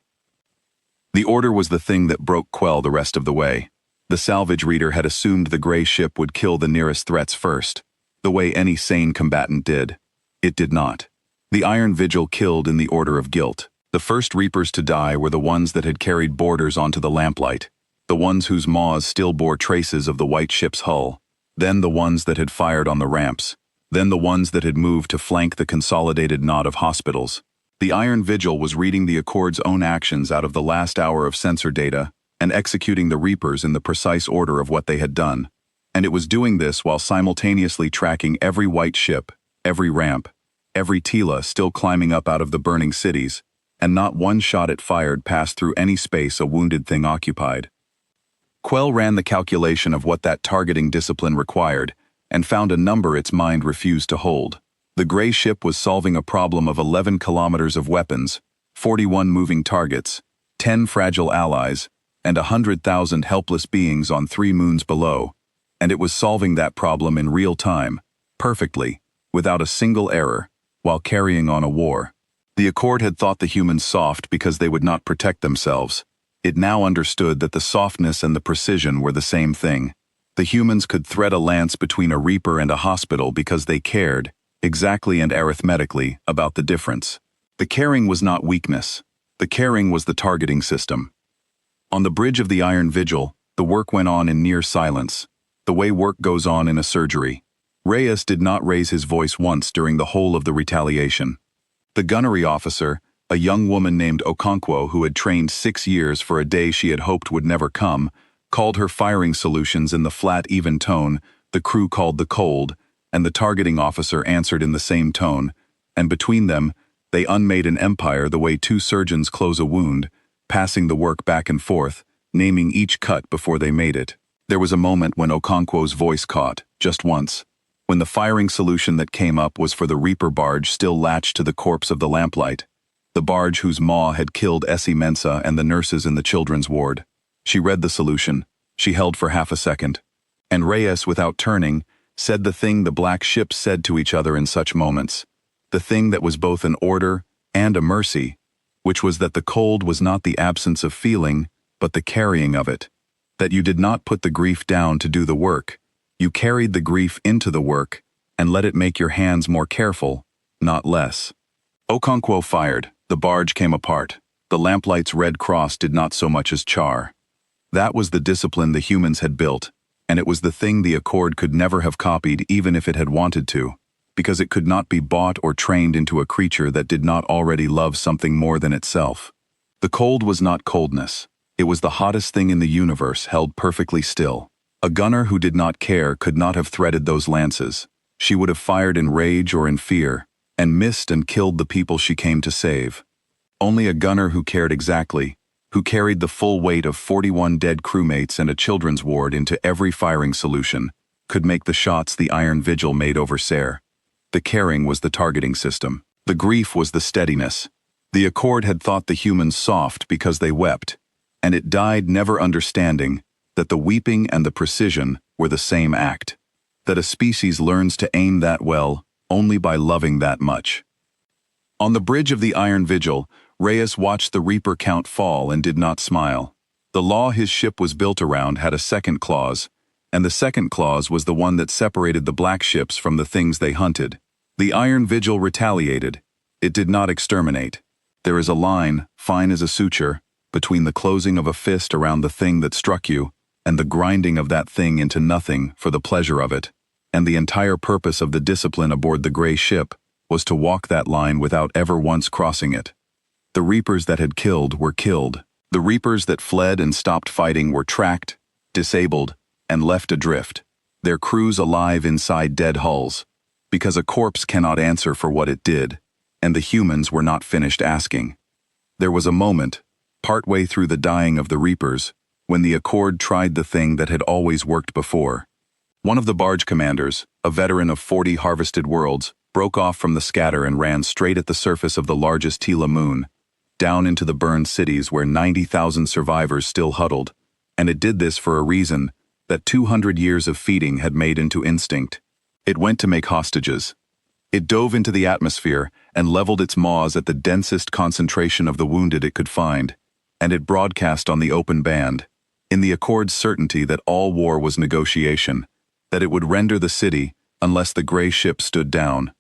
The order was the thing that broke Quell the rest of the way. The salvage reader had assumed the gray ship would kill the nearest threats first, the way any sane combatant did. It did not. The Iron Vigil killed in the order of guilt. The first Reapers to die were the ones that had carried boarders onto the lamplight, the ones whose maws still bore traces of the white ship's hull, then the ones that had fired on the ramps, then the ones that had moved to flank the consolidated knot of hospitals. The Iron Vigil was reading the Accord's own actions out of the last hour of sensor data and executing the Reapers in the precise order of what they had done. And it was doing this while simultaneously tracking every white ship, every ramp, every Tila still climbing up out of the burning cities, and not one shot it fired passed through any space a wounded thing occupied. Quell ran the calculation of what that targeting discipline required, and found a number its mind refused to hold. The gray ship was solving a problem of 11 kilometers of weapons, 41 moving targets, 10 fragile allies, and 100,000 helpless beings on 3 moons below, and it was solving that problem in real time, perfectly, without a single error, while carrying on a war. The Accord had thought the humans soft because they would not protect themselves. It now understood that the softness and the precision were the same thing. The humans could thread a lance between a Reaper and a hospital because they cared, exactly and arithmetically, about the difference. The caring was not weakness. The caring was the targeting system. On the bridge of the Iron Vigil, the work went on in near silence. the way work goes on in a surgery. Reyes did not raise his voice once during the whole of the retaliation. The gunnery officer, a young woman named Okonkwo who had trained 6 years for a day she had hoped would never come, called her firing solutions in the flat, even tone the crew called the cold, and the targeting officer answered in the same tone, and between them, they unmade an empire the way 2 surgeons close a wound, passing the work back and forth, naming each cut before they made it. There was a moment when Okonkwo's voice caught, just once, when the firing solution that came up was for the Reaper barge still latched to the corpse of the lamplight, the barge whose maw had killed Essie Mensah and the nurses in the children's ward. She read the solution. She held for half a second. And Reyes, without turning, said the thing the black ships said to each other in such moments, the thing that was both an order and a mercy, which was that the cold was not the absence of feeling, but the carrying of it, that you did not put the grief down to do the work, you carried the grief into the work and let it make your hands more careful, not less. Okonkwo fired, the barge came apart, the lamplight's red cross did not so much as char. That was the discipline the humans had built, and it was the thing the Accord could never have copied even if it had wanted to, because it could not be bought or trained into a creature that did not already love something more than itself. The cold was not coldness. It was the hottest thing in the universe held perfectly still. A gunner who did not care could not have threaded those lances. She would have fired in rage or in fear, and missed and killed the people she came to save. Only a gunner who cared exactly, who carried the full weight of 41 dead crewmates and a children's ward into every firing solution, could make the shots the Iron Vigil made over Serre. The caring was the targeting system. The grief was the steadiness. The Accord had thought the humans soft because they wept, and it died never understanding that the weeping and the precision were the same act, that a species learns to aim that well only by loving that much. On the bridge of the Iron Vigil, Reyes watched the Reaper count fall and did not smile. The law his ship was built around had a second clause, and the second clause was the one that separated the black ships from the things they hunted. The Iron Vigil retaliated. It did not exterminate. There is a line, fine as a suture, between the closing of a fist around the thing that struck you and the grinding of that thing into nothing for the pleasure of it, and the entire purpose of the discipline aboard the gray ship was to walk that line without ever once crossing it. The Reapers that had killed were killed. The Reapers that fled and stopped fighting were tracked, disabled, and left adrift, their crews alive inside dead hulls, because a corpse cannot answer for what it did, and the humans were not finished asking. There was a moment, partway through the dying of the Reapers, when the Accord tried the thing that had always worked before. One of the barge commanders, a veteran of 40 harvested worlds, broke off from the scatter and ran straight at the surface of the largest Tila moon, down into the burned cities where 90,000 survivors still huddled, and it did this for a reason that 200 years of feeding had made into instinct. It went to make hostages. It dove into the atmosphere and leveled its maws at the densest concentration of the wounded it could find, and it broadcast on the open band, in the Accord's certainty that all war was negotiation, that it would render the city unless the gray ship stood down.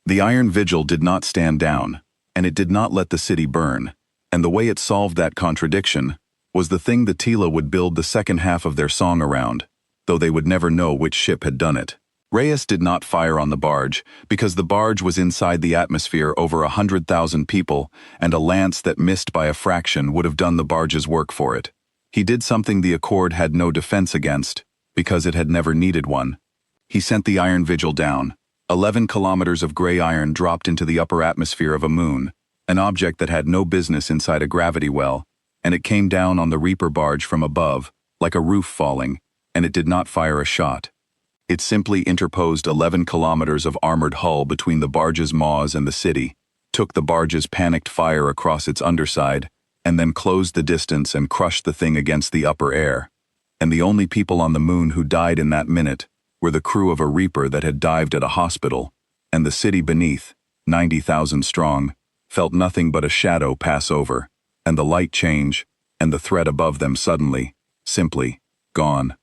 The Iron Vigil did not stand down, and it did not let the city burn, and the way it solved that contradiction was the thing the Tila would build the second half of their song around, though they would never know which ship had done it. Reyes did not fire on the barge, because the barge was inside the atmosphere over 100,000 people, and a lance that missed by a fraction would have done the barge's work for it. He did something the Accord had no defense against, because it had never needed one. He sent the Iron Vigil down. 11 kilometers of gray iron dropped into the upper atmosphere of a moon, an object that had no business inside a gravity well, and it came down on the Reaper barge from above, like a roof falling, and it did not fire a shot. It simply interposed 11 kilometers of armored hull between the barge's maws and the city, took the barge's panicked fire across its underside, and then closed the distance and crushed the thing against the upper air. And the only people on the moon who died in that minute were the crew of a Reaper that had dived at a hospital, and the city beneath, 90,000 strong, felt nothing but a shadow pass over, and the light change, and the threat above them suddenly, simply, gone.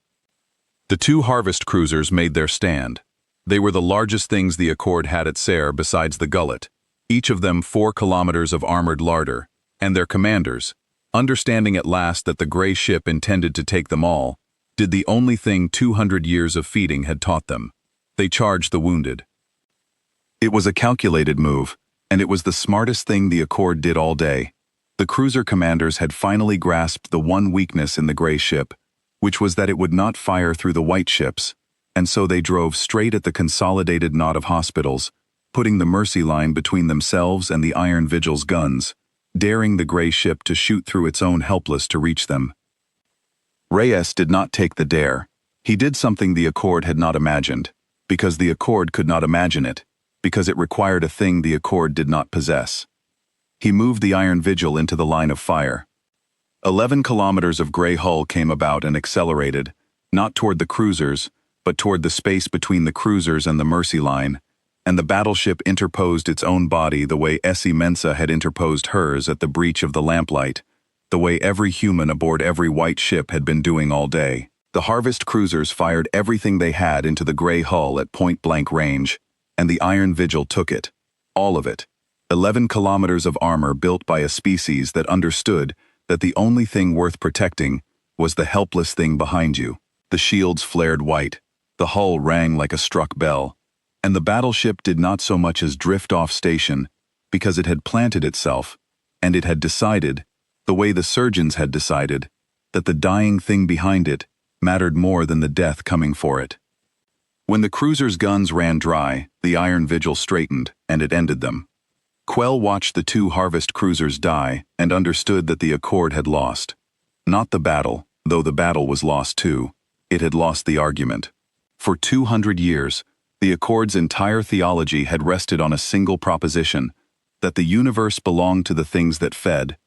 The 2 harvest cruisers made their stand. They were the largest things the Accord had at Serre besides the Gullet, each of them 4 kilometers of armored larder, and their commanders, understanding at last that the gray ship intended to take them all, did the only thing 200 years of feeding had taught them. They charged the wounded. It was a calculated move, and it was the smartest thing the Accord did all day. The cruiser commanders had finally grasped the one weakness in the gray ship, which was that it would not fire through the white ships, and so they drove straight at the consolidated knot of hospitals, putting the Mercy line between themselves and the Iron Vigil's guns, daring the gray ship to shoot through its own helpless to reach them. Reyes did not take the dare. He did something the Accord had not imagined, because the Accord could not imagine it, because it required a thing the Accord did not possess. He moved the Iron Vigil into the line of fire. 11 kilometers of gray hull came about and accelerated, not toward the cruisers, but toward the space between the cruisers and the Mercy line, and the battleship interposed its own body the way Essie Mensa had interposed hers at the breach of the lamplight, the way every human aboard every white ship had been doing all day. The Harvest cruisers fired everything they had into the gray hull at point-blank range, and the Iron Vigil took it. All of it. 11 kilometers of armor built by a species that understood that the only thing worth protecting was the helpless thing behind you. The shields flared white, the hull rang like a struck bell, and the battleship did not so much as drift off station because it had planted itself, and it had decided, the way the surgeons had decided, that the dying thing behind it mattered more than the death coming for it. When the cruiser's guns ran dry, the Iron Vigil straightened, and it ended them. Quell watched the two Harvest cruisers die and understood that the Accord had lost. Not the battle, though the battle was lost too. It had lost the argument. For 200 years, the Accord's entire theology had rested on a single proposition, that the universe belonged to the things that fed,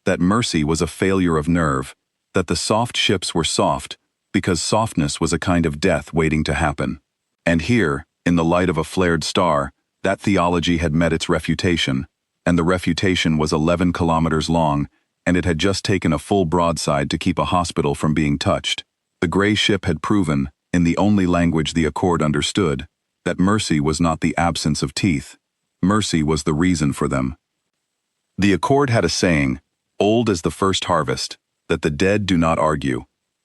that mercy was a failure of nerve, that the soft ships were soft because softness was a kind of death waiting to happen. And here, in the light of a flared star, that theology had met its refutation, and the refutation was 11 kilometers long, and it had just taken a full broadside to keep a hospital from being touched. The gray ship had proven, in the only language the Accord understood, that mercy was not the absence of teeth. Mercy was the reason for them. The Accord had a saying, old as the first harvest, that the dead do not argue.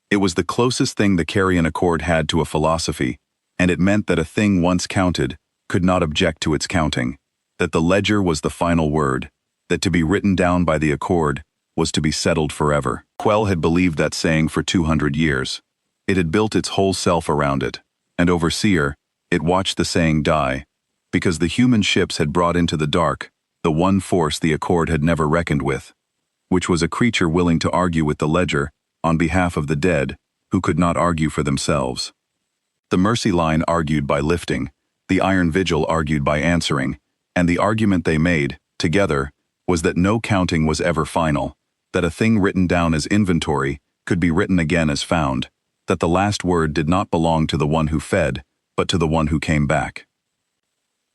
It was the closest thing the Carrion Accord had to a philosophy, and it meant that a thing once counted could not object to its counting, that the ledger was the final word, that to be written down by the Accord was to be settled forever. Quell had believed that saying for 200 years. It had built its whole self around it, and Overseer, it watched the saying die, because the human ships had brought into the dark the one force the Accord had never reckoned with, which was a creature willing to argue with the ledger on behalf of the dead who could not argue for themselves. The Mercy line argued by lifting, the Iron Vigil argued by answering, and the argument they made, together, was that no counting was ever final, that a thing written down as inventory could be written again as found, that the last word did not belong to the one who fed, but to the one who came back.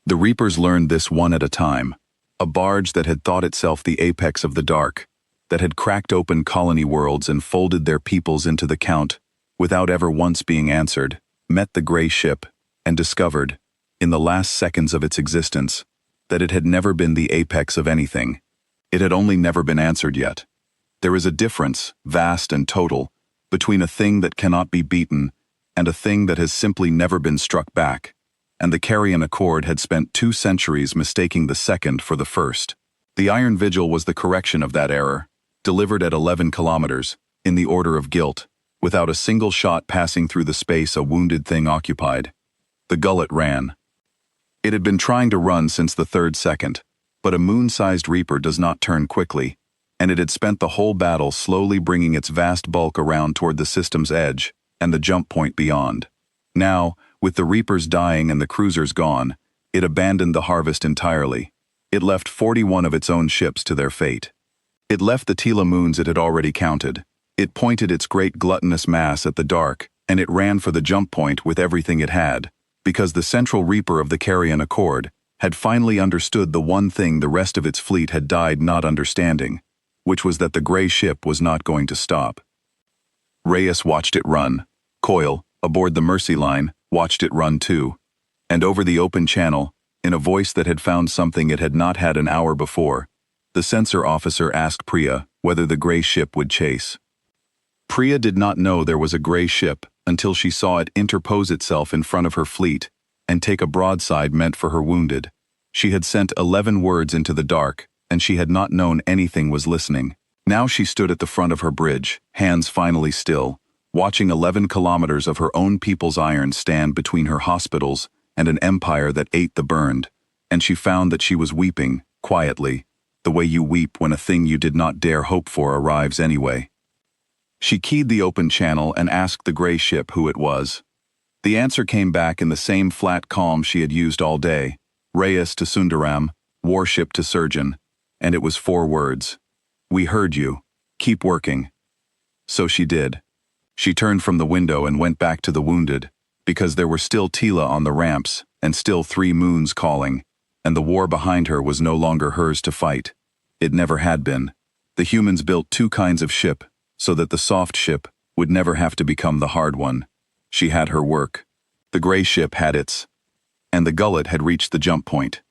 The Reapers learned this one at a time, a barge that had thought itself the apex of the dark, that had cracked open colony worlds and folded their peoples into the count, without ever once being answered, met the gray ship, and discovered, in the last seconds of its existence, that it had never been the apex of anything. It had only never been answered yet. There is a difference, vast and total, between a thing that cannot be beaten and a thing that has simply never been struck back, and the Carrion Accord had spent 2 centuries mistaking the second for the first. The Iron Vigil was the correction of that error, delivered at 11 kilometers, in the order of guilt, without a single shot passing through the space a wounded thing occupied. The gullet ran. It had been trying to run since the 3rd second, but a moon-sized Reaper does not turn quickly, and it had spent the whole battle slowly bringing its vast bulk around toward the system's edge and the jump point beyond. Now, with the Reapers dying and the cruisers gone, it abandoned the harvest entirely. It left 41 of its own ships to their fate. It left the Tila moons it had already counted. It pointed its great gluttonous mass at the dark, and it ran for the jump point with everything it had, because the central Reaper of the Carrion Accord had finally understood the one thing the rest of its fleet had died not understanding, which was that the gray ship was not going to stop. Reyes watched it run. Coyle, aboard the Mercy line, watched it run too. And over the open channel, in a voice that had found something it had not had an hour before, the censor officer asked Priya whether the gray ship would chase. Priya did not know there was a gray ship until she saw it interpose itself in front of her fleet and take a broadside meant for her wounded. She had sent 11 words into the dark, and she had not known anything was listening. Now she stood at the front of her bridge, hands finally still, watching 11 kilometers of her own people's iron stand between her hospitals and an empire that ate the burned, and she found that she was weeping, quietly, the way you weep when a thing you did not dare hope for arrives anyway. She keyed the open channel and asked the gray ship who it was. The answer came back in the same flat calm she had used all day. Reyes to Sundaram, warship to surgeon, and it was 4 words. We heard you. Keep working. So she did. She turned from the window and went back to the wounded, because there were still Tila on the ramps and still 3 moons calling, and the war behind her was no longer hers to fight. It never had been. The humans built 2 kinds of ship, so that the soft ship would never have to become the hard one. She had her work. The gray ship had its. And the gullet had reached the jump point.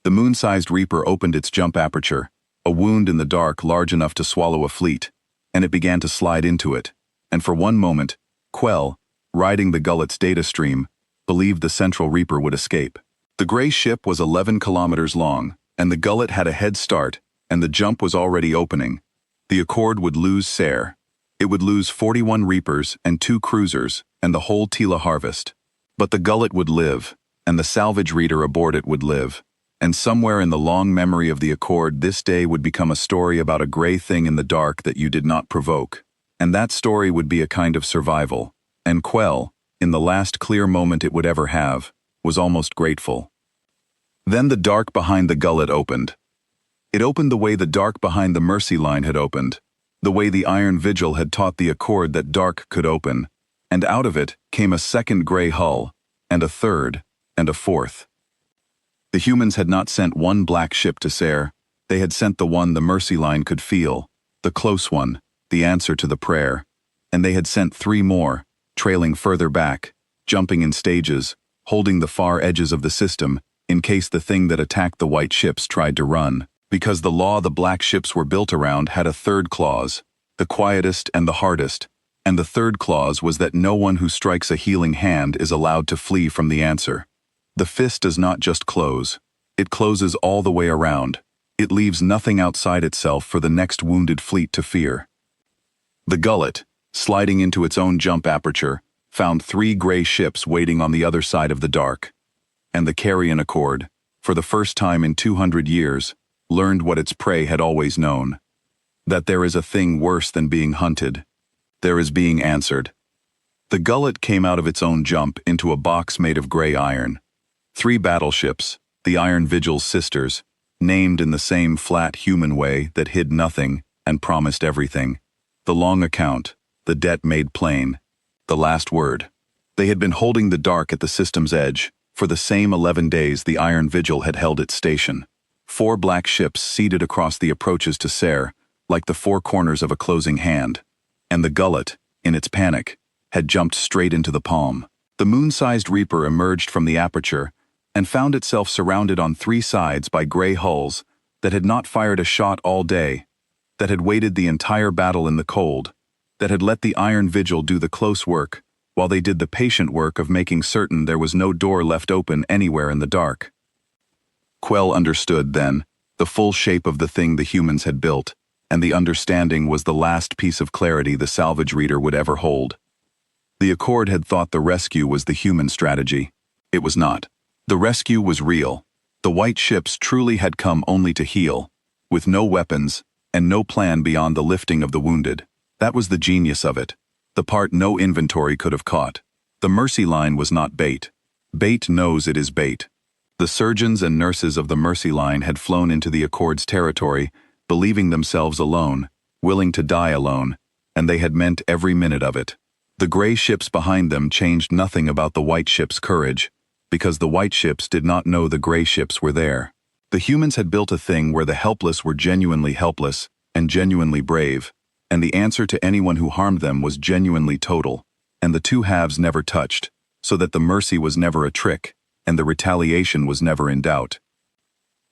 The moon-sized Reaper opened its jump aperture, a wound in the dark large enough to swallow a fleet, and it began to slide into it. And for one moment, Quell, riding the gullet's data stream, believed the central Reaper would escape. The gray ship was 11 kilometers long, and the gullet had a head start, and the jump was already opening. The Accord would lose Sayre. It would lose 41 Reapers and 2 cruisers, and the whole Tila harvest. But the gullet would live, and the salvage reader aboard it would live. And somewhere in the long memory of the Accord, this day would become a story about a gray thing in the dark that you did not provoke. And that story would be a kind of survival. And Quell, in the last clear moment it would ever have, was almost grateful. Then the dark behind the gullet opened. It opened the way the dark behind the Mercy Line had opened, the way the Iron Vigil had taught the Accord that dark could open, and out of it came a second gray hull, and a third, and a fourth. The humans had not sent 1 black ship to Sayre, they had sent the one the Mercy Line could feel, the close one, the answer to the prayer, and they had sent 3 more, trailing further back, jumping in stages, holding the far edges of the system, in case the thing that attacked the white ships tried to run. Because the law the black ships were built around had a 3rd clause, the quietest and the hardest, and the 3rd clause was that no one who strikes a healing hand is allowed to flee from the answer. The fist does not just close, it closes all the way around. It leaves nothing outside itself for the next wounded fleet to fear. The gullet, sliding into its own jump aperture, found 3 gray ships waiting on the other side of the dark. And the Carrion Accord, for the first time in 200 years, learned what its prey had always known. That there is a thing worse than being hunted. There is being answered. The gullet came out of its own jump into a box made of gray iron. 3 battleships, the Iron Vigil's sisters, named in the same flat human way that hid nothing and promised everything. The long account, the debt made plain, the last word. They had been holding the dark at the system's edge. For the same 11 days the Iron Vigil had held its station. 4 black ships seated across the approaches to Sayre, like the 4 corners of a closing hand. And the gullet, in its panic, had jumped straight into the palm. The moon-sized Reaper emerged from the aperture and found itself surrounded on 3 sides by gray hulls that had not fired a shot all day, that had waited the entire battle in the cold, that had let the Iron Vigil do the close work, while they did the patient work of making certain there was no door left open anywhere in the dark. Quell understood, then, the full shape of the thing the humans had built, and the understanding was the last piece of clarity the salvage reader would ever hold. The Accord had thought the rescue was the human strategy. It was not. The rescue was real. The white ships truly had come only to heal, with no weapons and no plan beyond the lifting of the wounded. That was the genius of it, the part no inventory could have caught. The Mercy Line was not bait. Bait knows it is bait. The surgeons and nurses of the Mercy Line had flown into the Accord's territory, believing themselves alone, willing to die alone, and they had meant every minute of it. The gray ships behind them changed nothing about the white ships' courage, because the white ships did not know the gray ships were there. The humans had built a thing where the helpless were genuinely helpless and genuinely brave, and the answer to anyone who harmed them was genuinely total, and the 2 halves never touched, so that the mercy was never a trick, and the retaliation was never in doubt.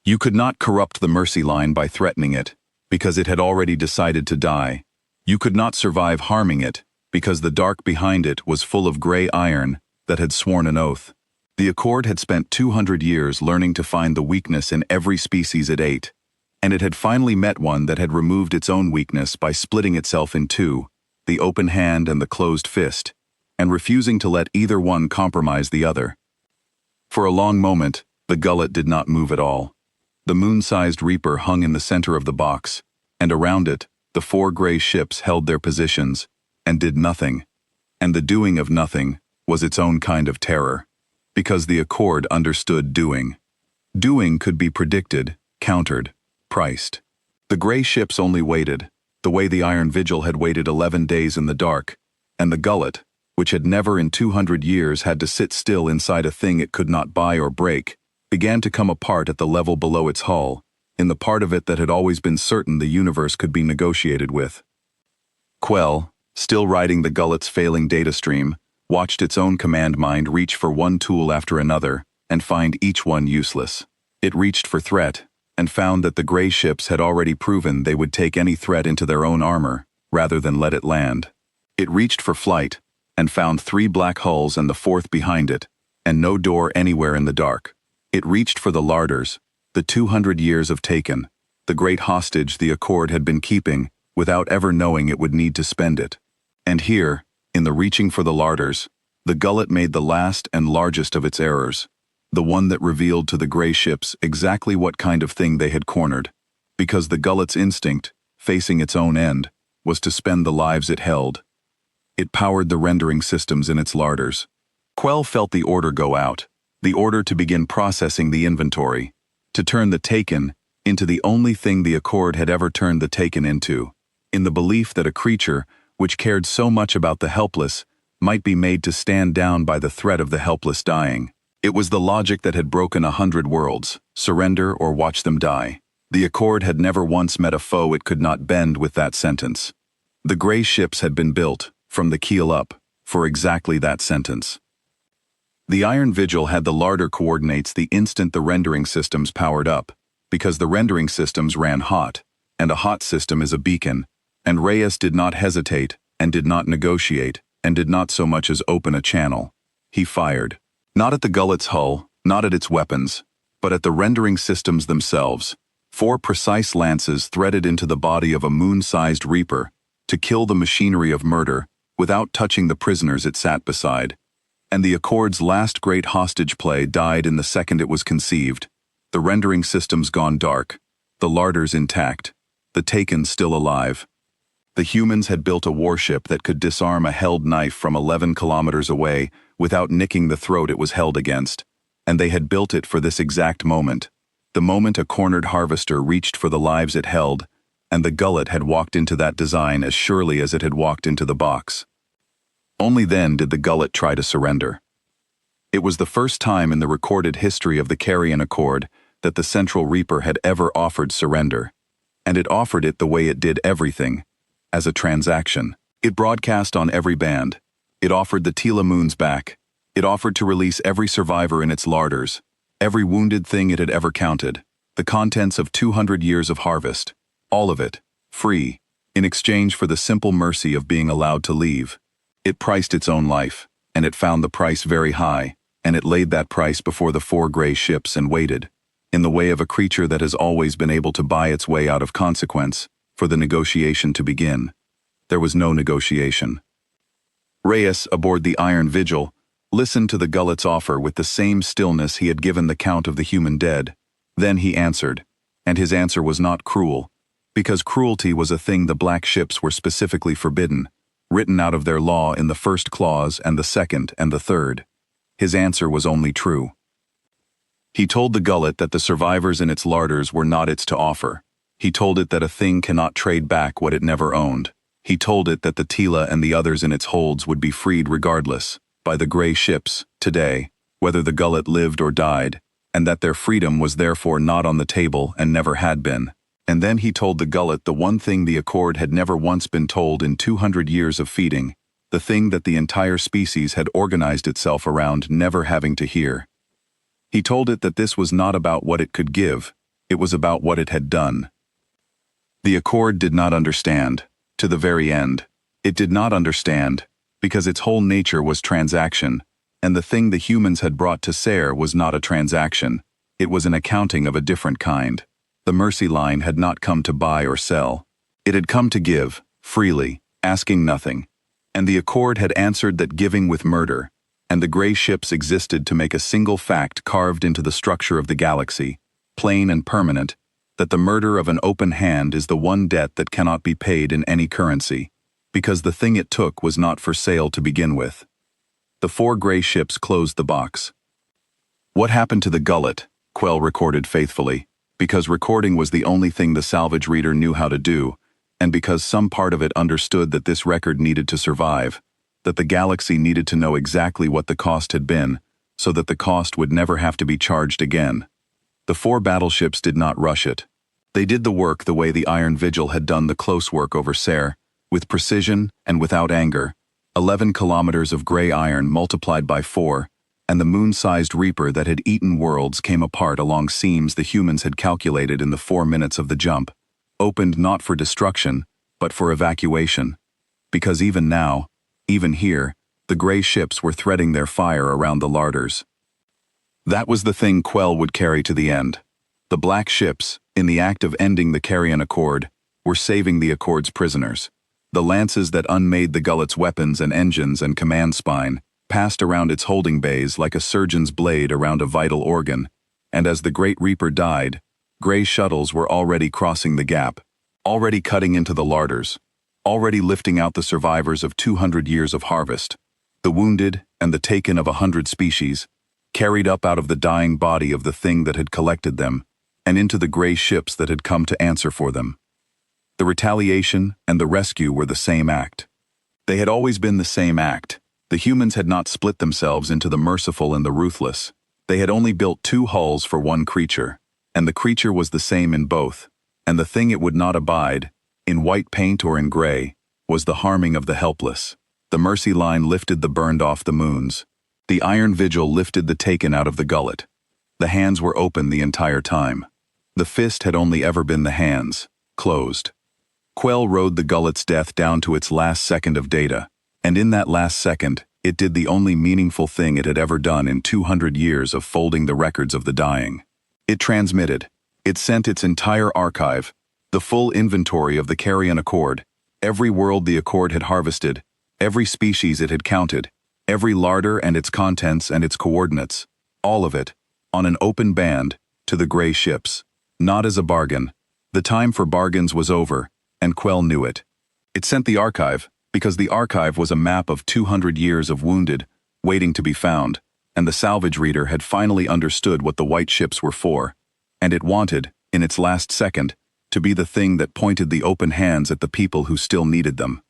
You could not corrupt the Mercy Line by threatening it, because it had already decided to die, You could not survive harming it, because the dark behind it was full of gray iron that had sworn an oath. The Accord had spent 200 years learning to find the weakness in every species it ate, and it had finally met one that had removed its own weakness by splitting itself in two, the open hand and the closed fist, and refusing to let either one compromise the other. For a long moment, the gullet did not move at all. The moon-sized Reaper hung in the center of the box, and around it, the 4 gray ships held their positions, and did nothing. And the doing of nothing was its own kind of terror, because the Accord understood doing. Doing could be predicted, countered, priced. The gray ships only waited, the way the Iron Vigil had waited 11 days in the dark, and the gullet, which had never in 200 years had to sit still inside a thing it could not buy or break, began to come apart at the level below its hull, in the part of it that had always been certain the universe could be negotiated with. Quell, still riding the gullet's failing data stream, watched its own command mind reach for one tool after another, and find each one useless. It reached for threat, and found that the gray ships had already proven they would take any threat into their own armor, rather than let it land. It reached for flight, and found 3 black hulls and the 4th behind it, and no door anywhere in the dark. It reached for the larders, the 200 years of taken, the great hostage the Accord had been keeping, without ever knowing it would need to spend it. And here, in the reaching for the larders, the gullet made the last and largest of its errors, the one that revealed to the gray ships exactly what kind of thing they had cornered, because the gullet's instinct, facing its own end, was to spend the lives it held. It powered the rendering systems in its larders. Quell felt the order go out, the order to begin processing the inventory, to turn the taken into the only thing the Accord had ever turned the taken into, in the belief that a creature which cared so much about the helpless might be made to stand down by the threat of the helpless dying. It was the logic that had broken 100 worlds, surrender or watch them die. The Accord had never once met a foe it could not bend with that sentence. The gray ships had been built, from the keel up, for exactly that sentence. The Iron Vigil had the larder coordinates the instant the rendering systems powered up, because the rendering systems ran hot, and a hot system is a beacon, and Reyes did not hesitate, and did not negotiate, and did not so much as open a channel. He fired. Not at the gullet's hull, not at its weapons, but at the rendering systems themselves. 4 precise lances threaded into the body of a moon-sized Reaper, to kill the machinery of murder, without touching the prisoners it sat beside. And the Accord's last great hostage play died in the second it was conceived, the rendering systems gone dark, the larders intact, the taken still alive. The humans had built a warship that could disarm a held knife from 11 kilometers away without nicking the throat it was held against, and they had built it for this exact moment, the moment a cornered harvester reached for the lives it held, and the gullet had walked into that design as surely as it had walked into the box. Only then did the gullet try to surrender. It was the first time in the recorded history of the Carrion Accord that the Central Reaper had ever offered surrender, and it offered it the way it did everything, as a transaction. It broadcast on every band. It offered the Tila moons back. It offered to release every survivor in its larders, every wounded thing it had ever counted, the contents of 200 years of harvest, all of it, free, in exchange for the simple mercy of being allowed to leave. It priced its own life, and it found the price very high, and it laid that price before the 4 gray ships and waited, in the way of a creature that has always been able to buy its way out of consequence, for the negotiation to begin. There was no negotiation. Reyes, aboard the Iron Vigil, listened to the gullet's offer with the same stillness he had given the count of the human dead. Then he answered, and his answer was not cruel, because cruelty was a thing the black ships were specifically forbidden, written out of their law in the first clause and the second and the third. His answer was only true. He told the gullet that the survivors in its larders were not its to offer. He told it that a thing cannot trade back what it never owned. He told it that the Tila and the others in its holds would be freed regardless, by the gray ships, today, whether the gullet lived or died, and that their freedom was therefore not on the table and never had been. And then he told the gullet the one thing the Accord had never once been told in 200 years of feeding, the thing that the entire species had organized itself around never having to hear. He told it that this was not about what it could give, it was about what it had done. The Accord did not understand. to the very end. It did not understand, because its whole nature was transaction, and the thing the humans had brought to Ser was not a transaction. It was an accounting of a different kind. The mercy line had not come to buy or sell. It had come to give, freely, asking nothing. And the Accord had answered that giving with murder, and the gray ships existed to make a single fact carved into the structure of the galaxy, plain and permanent, that the murder of an open hand is the one debt that cannot be paid in any currency, because the thing it took was not for sale to begin with. The 4 gray ships closed the box. What happened to the gullet? Quell recorded faithfully, because recording was the only thing the salvage reader knew how to do, and because some part of it understood that this record needed to survive, that the galaxy needed to know exactly what the cost had been, so that the cost would never have to be charged again. The 4 battleships did not rush it. They did the work the way the Iron Vigil had done the close work over Ser, with precision and without anger. 11 kilometers of gray iron multiplied by 4, and the moon-sized reaper that had eaten worlds came apart along seams the humans had calculated in the 4 minutes of the jump, opened not for destruction, but for evacuation. Because even now, even here, the gray ships were threading their fire around the larders. That was the thing Quell would carry to the end. The black ships, in the act of ending the Carrion Accord, were saving the Accord's prisoners. The lances that unmade the gullet's weapons and engines and command spine passed around its holding bays like a surgeon's blade around a vital organ, and as the Great Reaper died, gray shuttles were already crossing the gap, already cutting into the larders, already lifting out the survivors of 200 years of harvest, the wounded and the taken of 100 species, carried up out of the dying body of the thing that had collected them, and into the gray ships that had come to answer for them. The retaliation and the rescue were the same act. They had always been the same act. The humans had not split themselves into the merciful and the ruthless. They had only built 2 hulls for one creature, and the creature was the same in both, and the thing it would not abide, in white paint or in gray, was the harming of the helpless. The mercy line lifted the burned off the moons. The Iron Vigil lifted the taken out of the gullet. The hands were open the entire time. The fist had only ever been the hands, closed. Quell rode the gullet's death down to its last second of data, and in that last second, it did the only meaningful thing it had ever done in 200 years of folding the records of the dying. It transmitted. It sent its entire archive, the full inventory of the Carrion Accord, every world the Accord had harvested, every species it had counted, every larder and its contents and its coordinates, all of it, on an open band, to the gray ships. Not as a bargain. The time for bargains was over, and Quell knew it. It sent the archive, because the archive was a map of 200 years of wounded, waiting to be found, and the salvage reader had finally understood what the white ships were for, and it wanted, in its last second, to be the thing that pointed the open hands at the people who still needed them.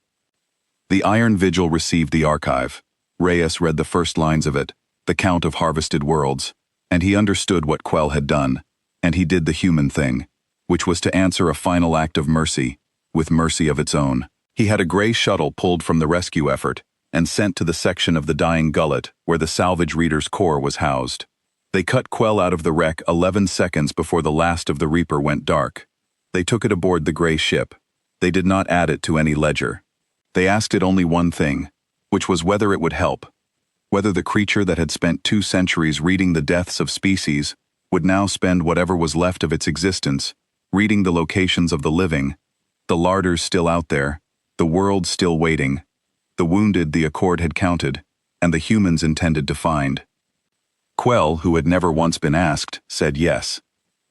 The Iron Vigil received the archive. Reyes read the first lines of it, the count of harvested worlds, and he understood what Quell had done, and he did the human thing, which was to answer a final act of mercy, with mercy of its own. He had a gray shuttle pulled from the rescue effort, and sent to the section of the dying gullet where the salvage reader's core was housed. They cut Quell out of the wreck 11 seconds before the last of the Reaper went dark. They took it aboard the gray ship. They did not add it to any ledger. They asked it only one thing, which was whether it would help, whether the creature that had spent 2 centuries reading the deaths of species would now spend whatever was left of its existence reading the locations of the living, the larders still out there, the world still waiting, the wounded the Accord had counted, and the humans intended to find. Quell, who had never once been asked, said yes.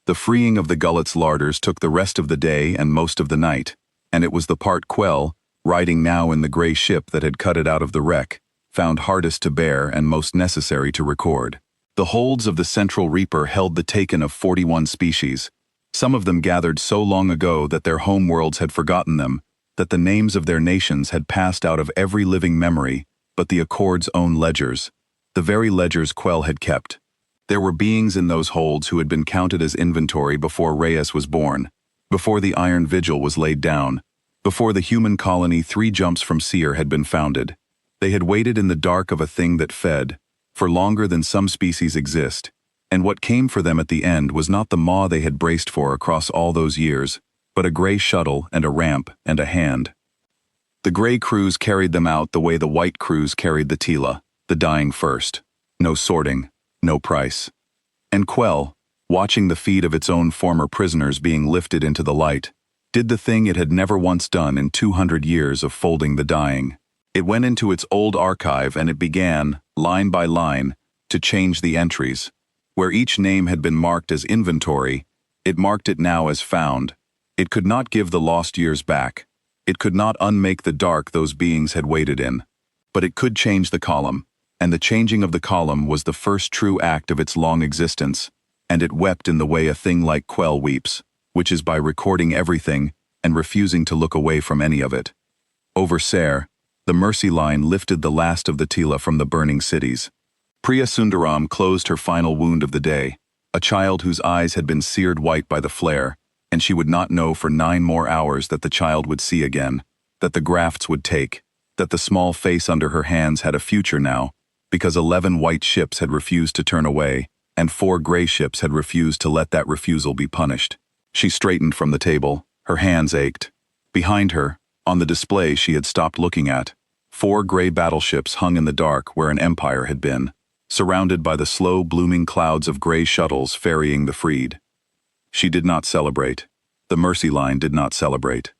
The freeing of the gullet's larders took the rest of the day and most of the night, and it was the part Quell, riding now in the gray ship that had cut it out of the wreck, found hardest to bear and most necessary to record. The holds of the Central Reaper held the taken of 41 species, some of them gathered so long ago that their homeworlds had forgotten them, that the names of their nations had passed out of every living memory but the Accord's own ledgers, the very ledgers Quell had kept. There were beings in those holds who had been counted as inventory before Reyes was born, before the Iron Vigil was laid down, before the human colony 3 jumps from Seer had been founded. They had waited in the dark of a thing that fed, for longer than some species exist, and what came for them at the end was not the maw they had braced for across all those years, but a gray shuttle and a ramp and a hand. The gray crews carried them out the way the white crews carried the Tila, the dying first. No sorting, no price. And Quell, watching the feet of its own former prisoners being lifted into the light, did the thing it had never once done in 200 years of folding the dying. It went into its old archive and it began, line by line, to change the entries. Where each name had been marked as inventory, it marked it now as found. It could not give the lost years back. It could not unmake the dark those beings had waited in. But it could change the column, and the changing of the column was the first true act of its long existence, and it wept in the way a thing like Quell weeps, which is by recording everything and refusing to look away from any of it. Over Ser, the mercy line lifted the last of the Tila from the burning cities. Priya Sundaram closed her final wound of the day, a child whose eyes had been seared white by the flare, and she would not know for 9 more hours that the child would see again, that the grafts would take, that the small face under her hands had a future now, because 11 white ships had refused to turn away, and 4 gray ships had refused to let that refusal be punished. She straightened from the table, her hands ached. Behind her, on the display she had stopped looking at, 4 gray battleships hung in the dark where an empire had been, surrounded by the slow blooming clouds of gray shuttles ferrying the freed. She did not celebrate. The mercy line did not celebrate.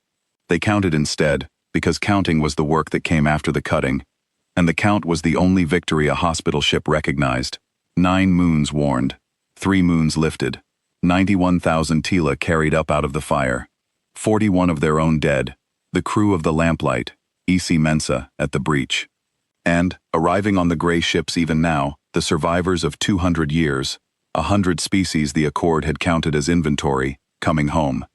They counted instead, because counting was the work that came after the cutting, and the count was the only victory a hospital ship recognized. 9 moons warned, 3 moons lifted, 91,000 Tila carried up out of the fire, 41 of their own dead, the crew of the Lamplight, E.C. Mensa, at the breach. And, arriving on the gray ships even now, the survivors of 200 years, 100 species the Accord had counted as inventory, coming home.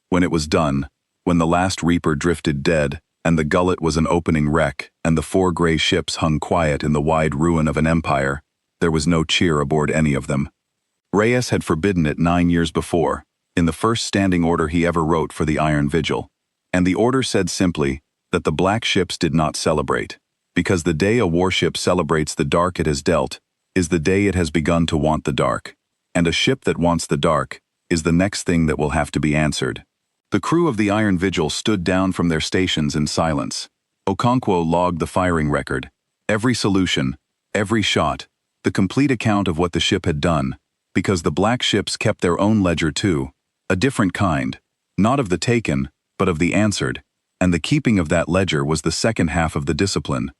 When it was done, when the last Reaper drifted dead, and the gullet was an opening wreck, and the 4 gray ships hung quiet in the wide ruin of an empire, there was no cheer aboard any of them. Reyes had forbidden it 9 years before, in the first standing order he ever wrote for the Iron Vigil, and the order said simply that the black ships did not celebrate, because the day a warship celebrates the dark it has dealt is the day it has begun to want the dark, and a ship that wants the dark is the next thing that will have to be answered. The crew of the Iron Vigil stood down from their stations in silence. Okonkwo logged the firing record, every solution, every shot, the complete account of what the ship had done, because the black ships kept their own ledger too, a different kind, not of the taken, but of the answered, and the keeping of that ledger was the second half of the discipline.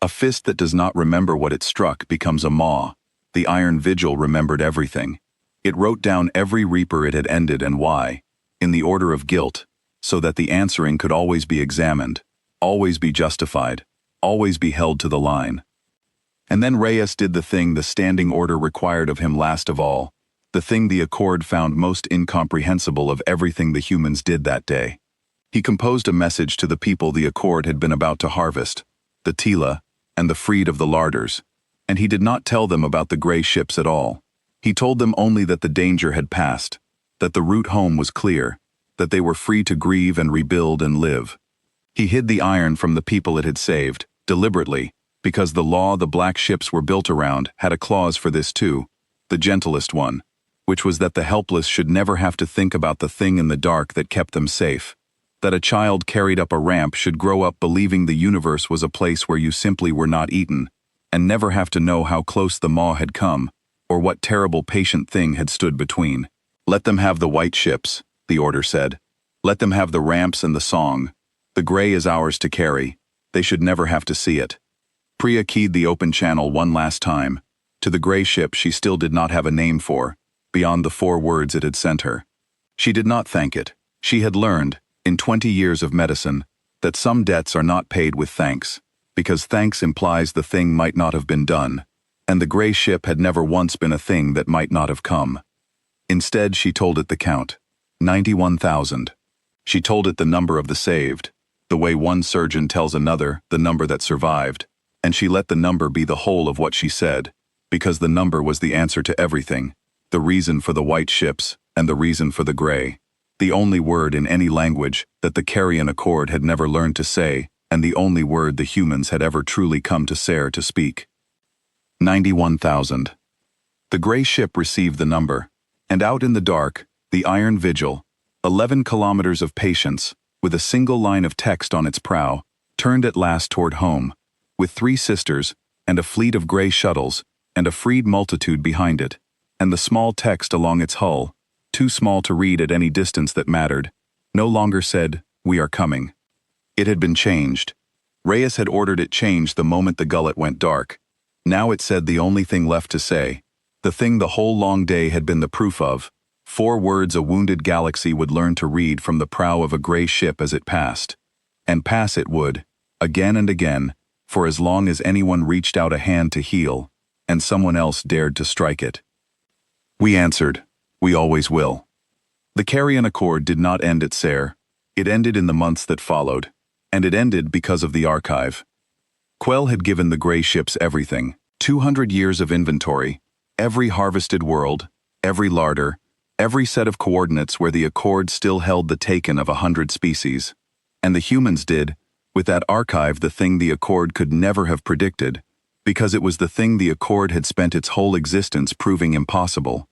A fist that does not remember what it struck becomes a maw. The Iron Vigil remembered everything. It wrote down every Reaper it had ended and why, in the order of guilt, so that the answering could always be examined, always be justified, always be held to the line. And then Reyes did the thing the standing order required of him last of all, the thing the Accord found most incomprehensible of everything the humans did that day. He composed a message to the people the Accord had been about to harvest, the Tila, and the freed of the larders, and he did not tell them about the gray ships at all. He told them only that the danger had passed, that the route home was clear, that they were free to grieve and rebuild and live. He hid the iron from the people it had saved, deliberately, because the law the black ships were built around had a clause for this too, the gentlest one, which was that the helpless should never have to think about the thing in the dark that kept them safe, that a child carried up a ramp should grow up believing the universe was a place where you simply were not eaten, and never have to know how close the maw had come, or what terrible patient thing had stood between. Let them have the white ships, the order said. Let them have the ramps and the song. The gray is ours to carry. They should never have to see it. Priya keyed the open channel one last time. To the gray ship she still did not have a name for, beyond the 4 words it had sent her. She did not thank it. She had learned, in 20 years of medicine, that some debts are not paid with thanks, because thanks implies the thing might not have been done, and the gray ship had never once been a thing that might not have come. Instead, she told it the count, 91,000. She told it the number of the saved, the way one surgeon tells another the number that survived, and she let the number be the whole of what she said, because the number was the answer to everything, the reason for the white ships and the reason for the gray, the only word in any language that the Carrion Accord had never learned to say, and the only word the humans had ever truly come to Ser to speak. 91,000. The gray ship received the number, and out in the dark, the Iron Vigil, 11 kilometers of patience, with a single line of text on its prow, turned at last toward home, with 3 sisters, and a fleet of gray shuttles, and a freed multitude behind it, and the small text along its hull, too small to read at any distance that mattered, no longer said, "We are coming." It had been changed. Reyes had ordered it changed the moment the gullet went dark. Now it said the only thing left to say, the thing the whole long day had been the proof of, 4 words a wounded galaxy would learn to read from the prow of a gray ship as it passed. And pass it would, again and again, for as long as anyone reached out a hand to heal, and someone else dared to strike it. We answered, "We always will." The Carrion Accord did not end at Ser. It ended in the months that followed, and it ended because of the archive. Quell had given the gray ships everything, 200 years of inventory, every harvested world, every larder, every set of coordinates where the Accord still held the taken of 100 species. And the humans did, with that archive, the thing the Accord could never have predicted, because it was the thing the Accord had spent its whole existence proving impossible.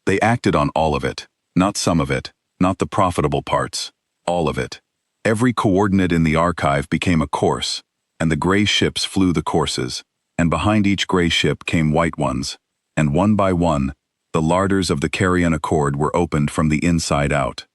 They acted on all of it, not some of it, not the profitable parts, all of it. Every coordinate in the archive became a course, and the gray ships flew the courses, and behind each gray ship came white ones, and one by one, the larders of the Carrion Accord were opened from the inside out.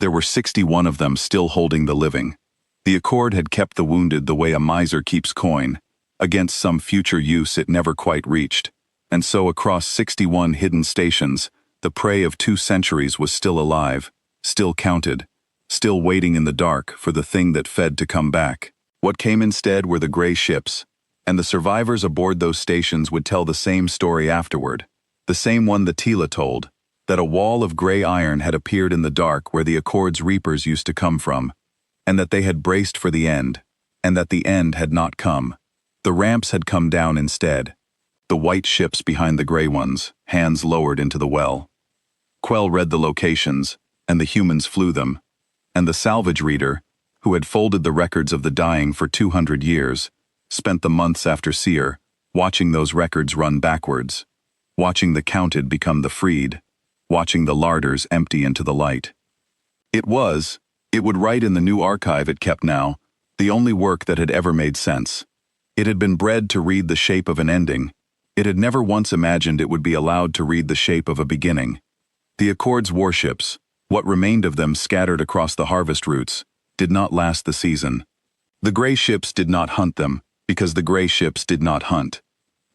There were 61 of them still holding the living. The Accord had kept the wounded the way a miser keeps coin, against some future use it never quite reached, and so across 61 hidden stations, the prey of 2 centuries was still alive, still counted, still waiting in the dark for the thing that fed to come back. What came instead were the gray ships, and the survivors aboard those stations would tell the same story afterward, the same one that Tila told, that a wall of gray iron had appeared in the dark where the Accord's reapers used to come from, and that they had braced for the end, and that the end had not come. The ramps had come down instead. The white ships behind the gray ones, hands lowered into the well. Quell read the locations, and the humans flew them, and the salvage reader, who had folded the records of the dying for 200 years, spent the months after Seer, watching those records run backwards, watching the counted become the freed, watching the larders empty into the light. It would write in the new archive it kept now, the only work that had ever made sense. It had been bred to read the shape of an ending. It had never once imagined it would be allowed to read the shape of a beginning. The Accord's warships, what remained of them scattered across the harvest routes, did not last the season. The gray ships did not hunt them, because the gray ships did not hunt.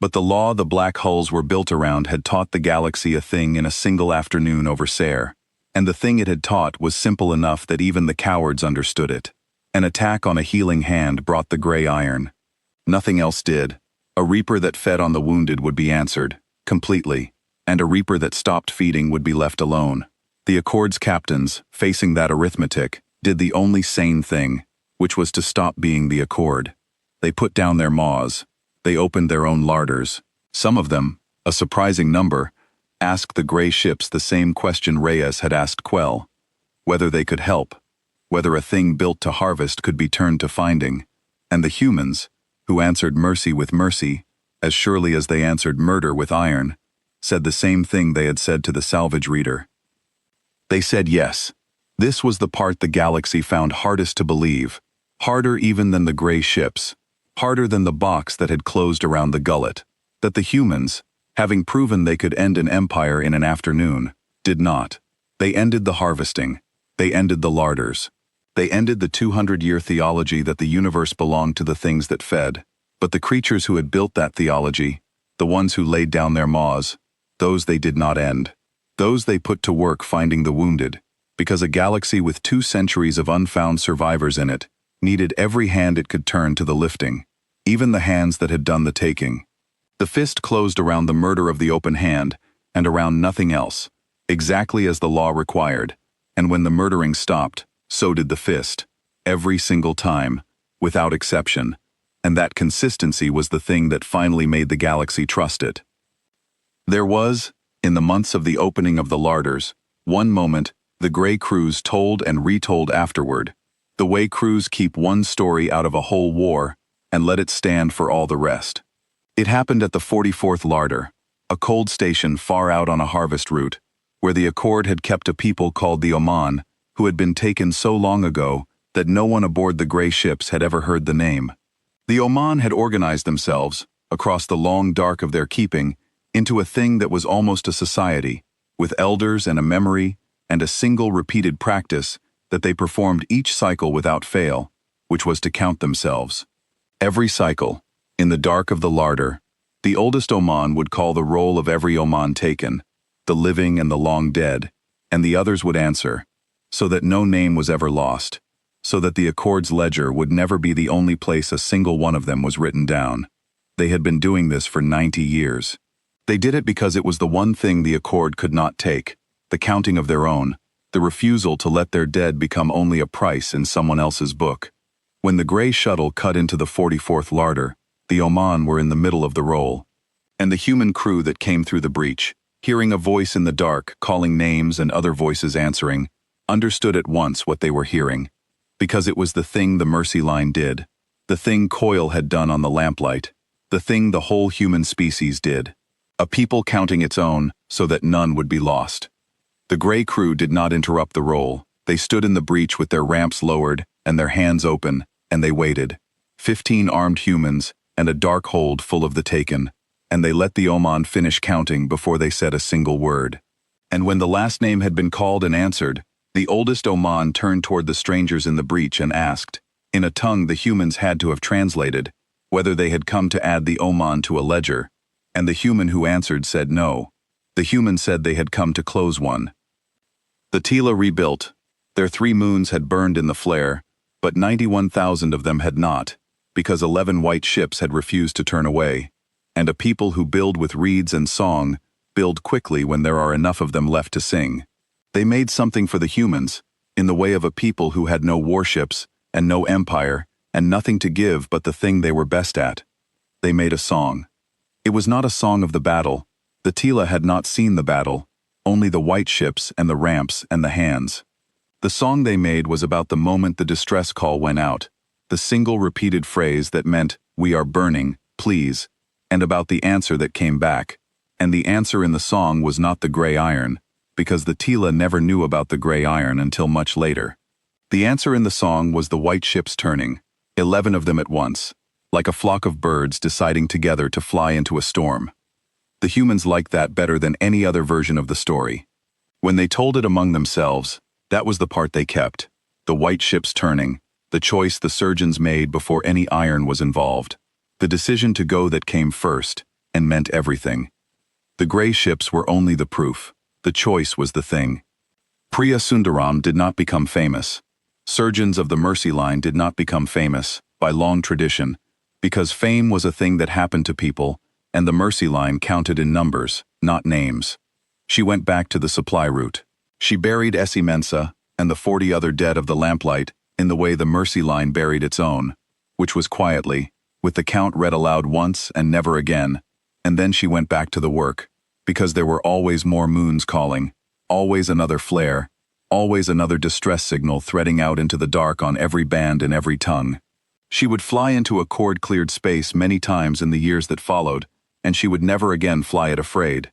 But the law the black hulls were built around had taught the galaxy a thing in a single afternoon over Ser, and the thing it had taught was simple enough that even the cowards understood it. An attack on a healing hand brought the gray iron. Nothing else did. A reaper that fed on the wounded would be answered, completely, and a reaper that stopped feeding would be left alone. The Accord's captains, facing that arithmetic, did the only sane thing, which was to stop being the Accord. They put down their maws. They opened their own larders. Some of them, a surprising number, asked the gray ships the same question Reyes had asked Quell, whether they could help, whether a thing built to harvest could be turned to finding, and the humans, who answered mercy with mercy, as surely as they answered murder with iron, said the same thing they had said to the salvage reader. They said yes. This was the part the galaxy found hardest to believe, harder even than the gray ships, harder than the box that had closed around the gullet, that the humans, having proven they could end an empire in an afternoon, did not. They ended the harvesting. They ended the larders. They ended the 200-year theology that the universe belonged to the things that fed. But the creatures who had built that theology, the ones who laid down their maws, those they did not end. Those they put to work finding the wounded, because a galaxy with 2 centuries of unfound survivors in it needed every hand it could turn to the lifting, even the hands that had done the taking. The fist closed around the murder of the open hand, and around nothing else, exactly as the law required, and when the murdering stopped, so did the fist, every single time, without exception, and that consistency was the thing that finally made the galaxy trust it. There was, in the months of the opening of the larders, one moment the gray crews told and retold afterward, the way crews keep one story out of a whole war and let it stand for all the rest. It happened at the 44th larder, a cold station far out on a harvest route, where the Accord had kept a people called the Oman, who had been taken so long ago that no one aboard the gray ships had ever heard the name. The Oman had organized themselves, across the long dark of their keeping, into a thing that was almost a society, with elders and a memory, and a single repeated practice that they performed each cycle without fail, which was to count themselves. Every cycle, in the dark of the larder, the oldest Oman would call the roll of every Oman taken, the living and the long dead, and the others would answer, so that no name was ever lost, so that the Accord's ledger would never be the only place a single one of them was written down. They had been doing this for 90 years. They did it because it was the one thing the Accord could not take, the counting of their own, the refusal to let their dead become only a price in someone else's book. When the gray shuttle cut into the 44th larder, the Oman were in the middle of the roll, and the human crew that came through the breach, hearing a voice in the dark calling names and other voices answering, understood at once what they were hearing, because it was the thing the Mercy Line did, the thing Coil had done on the lamplight, the thing the whole human species did, a people counting its own so that none would be lost. The gray crew did not interrupt the roll. They stood in the breach with their ramps lowered and their hands open, and they waited. 15 armed humans and a dark hold full of the taken, and they let the Oman finish counting before they said a single word. And when the last name had been called and answered, the oldest Oman turned toward the strangers in the breach and asked, in a tongue the humans had to have translated, whether they had come to add the Oman to a ledger, and the human who answered said no. The human said they had come to close one. The Tila rebuilt. Their 3 moons had burned in the flare, but 91,000 of them had not, because 11 white ships had refused to turn away, and a people who build with reeds and song build quickly when there are enough of them left to sing. They made something for the humans, in the way of a people who had no warships and no empire and nothing to give but the thing they were best at. They made a song. It was not a song of the battle. The Tila had not seen the battle, only the white ships and the ramps and the hands. The song they made was about the moment the distress call went out, the single repeated phrase that meant, "We are burning, please," and about the answer that came back. And the answer in the song was not the gray iron, because the Tila never knew about the gray iron until much later. The answer in the song was the white ships turning, 11 of them at once, like a flock of birds deciding together to fly into a storm. The humans liked that better than any other version of the story. When they told it among themselves, that was the part they kept, the white ships turning, the choice the surgeons made before any iron was involved, the decision to go that came first, and meant everything. The gray ships were only the proof. The choice was the thing. Priya Sundaram did not become famous. Surgeons of the Mercy Line did not become famous, by long tradition, because fame was a thing that happened to people, and the Mercy Line counted in numbers, not names. She went back to the supply route. She buried Essie Mensa and the 40 other dead of the lamplight in the way the Mercy Line buried its own, which was quietly, with the count read aloud once and never again, and then she went back to the work, because there were always more moons calling, always another flare, always another distress signal threading out into the dark on every band and every tongue. She would fly into a cord-cleared space many times in the years that followed, and she would never again fly it afraid,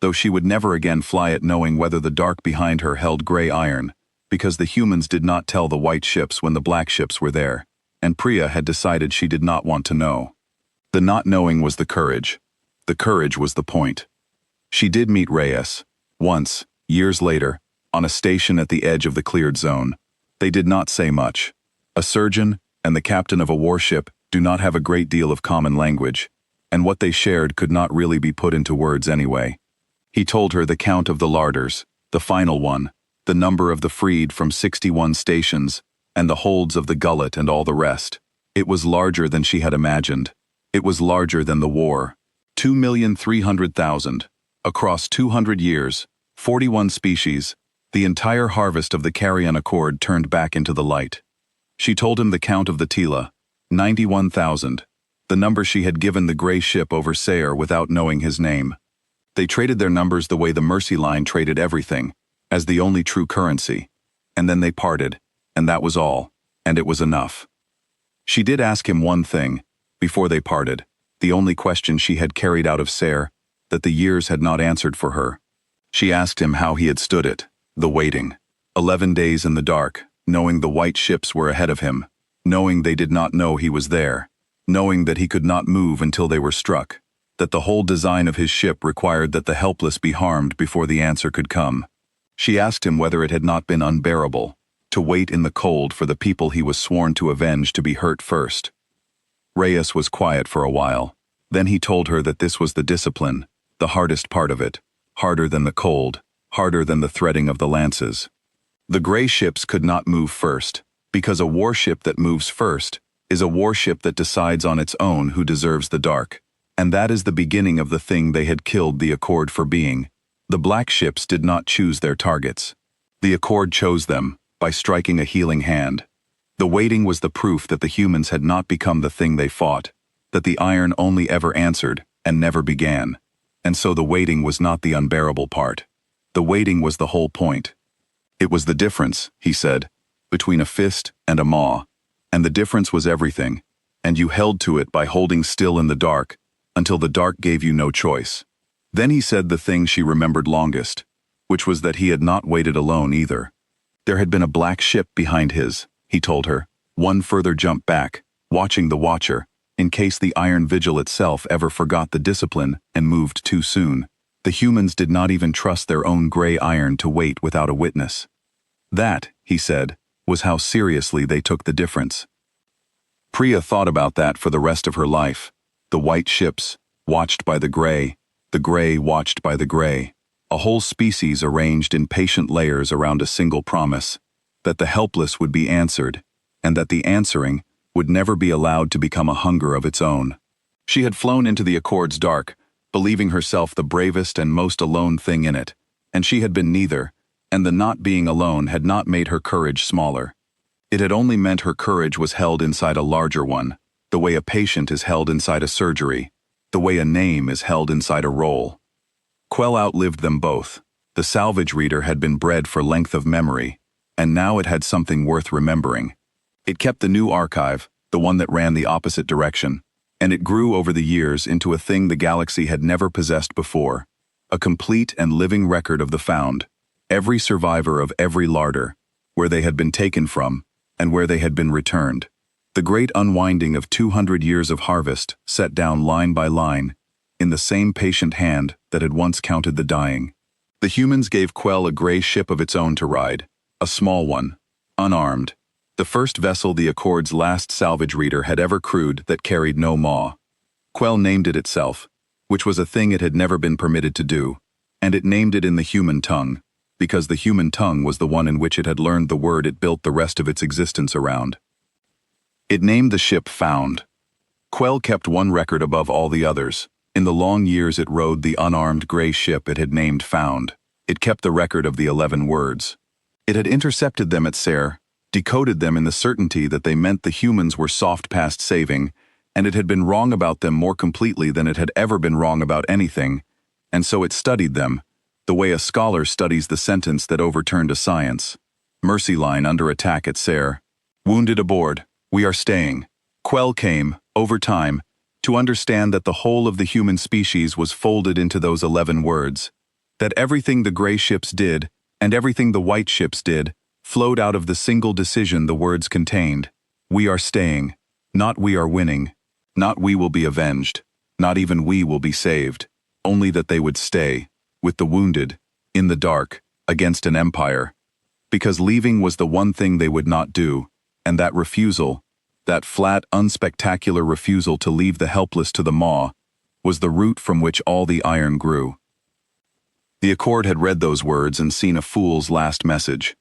though she would never again fly it knowing whether the dark behind her held gray iron, because the humans did not tell the white ships when the black ships were there, and Priya had decided she did not want to know. The not knowing was the courage. The courage was the point. She did meet Reyes, once, years later, on a station at the edge of the cleared zone. They did not say much. A surgeon and the captain of a warship do not have a great deal of common language, and what they shared could not really be put into words anyway. He told her the count of the larders, the final one, the number of the freed from 61 stations, and the holds of the gullet and all the rest. It was larger than she had imagined. It was larger than the war. 2,300,000. Across 200 years, 41 species, the entire harvest of the Carrion Accord turned back into the light. She told him the count of the Tila, 91,000, the number she had given the gray ship over Sayre without knowing his name. They traded their numbers the way the Mercy Line traded everything, as the only true currency, and then they parted, and that was all, and it was enough. She did ask him one thing, before they parted, the only question she had carried out of Sayre, that the years had not answered for her. She asked him how he had stood it, the waiting. 11 days in the dark, knowing the white ships were ahead of him, knowing they did not know he was there, knowing that he could not move until they were struck, that the whole design of his ship required that the helpless be harmed before the answer could come. She asked him whether it had not been unbearable to wait in the cold for the people he was sworn to avenge to be hurt first. Reyes was quiet for a while. Then he told her that this was the discipline, the hardest part of it, harder than the cold, harder than the threading of the lances. The gray ships could not move first, because a warship that moves first is a warship that decides on its own who deserves the dark, and that is the beginning of the thing they had killed the Accord for being. The black ships did not choose their targets. The Accord chose them, by striking a healing hand. The waiting was the proof that the humans had not become the thing they fought, that the iron only ever answered and never began. And so the waiting was not the unbearable part. The waiting was the whole point. It was the difference, he said, between a fist and a maw, and the difference was everything, and you held to it by holding still in the dark until the dark gave you no choice. Then he said the thing she remembered longest, which was that he had not waited alone either. There had been a black ship behind his, he told her, one further jump back, watching the watcher, in case the iron vigil itself ever forgot the discipline and moved too soon. The humans did not even trust their own gray iron to wait without a witness. That, he said, was how seriously they took the difference. Priya thought about that for the rest of her life. The white ships, watched by the gray watched by the gray. A whole species arranged in patient layers around a single promise, that the helpless would be answered, and that the answering would never be allowed to become a hunger of its own. She had flown into the Accord's dark, believing herself the bravest and most alone thing in it, and she had been neither, and the not being alone had not made her courage smaller. It had only meant her courage was held inside a larger one, the way a patient is held inside a surgery, the way a name is held inside a role. Quell outlived them both. The salvage reader had been bred for length of memory, and now it had something worth remembering. It kept the new archive, the one that ran the opposite direction, and it grew over the years into a thing the galaxy had never possessed before, a complete and living record of the found, every survivor of every larder, where they had been taken from, and where they had been returned. The great unwinding of 200 years of harvest set down line by line, in the same patient hand that had once counted the dying. The humans gave Quell a gray ship of its own to ride, a small one, unarmed, the first vessel the Accord's last salvage reader had ever crewed that carried no maw. Quell named it itself, which was a thing it had never been permitted to do, and it named it in the human tongue, because the human tongue was the one in which it had learned the word it built the rest of its existence around. It named the ship Found. Quell kept one record above all the others. In the long years it rode the unarmed gray ship it had named Found. It kept the record of the 11 words. It had intercepted them at Ser, decoded them in the certainty that they meant the humans were soft past saving, and it had been wrong about them more completely than it had ever been wrong about anything, and so it studied them, the way a scholar studies the sentence that overturned a science. Mercy line under attack at Ser. Wounded aboard. We are staying. Quell came, over time, to understand that the whole of the human species was folded into those 11 words, that everything the gray ships did, and everything the white ships did, flowed out of the single decision the words contained. We are staying, not we are winning, not we will be avenged, not even we will be saved, only that they would stay, with the wounded, in the dark, against an empire. Because leaving was the one thing they would not do, and that refusal, that flat, unspectacular refusal to leave the helpless to the maw, was the root from which all the iron grew. The Accord had read those words and seen a fool's last message.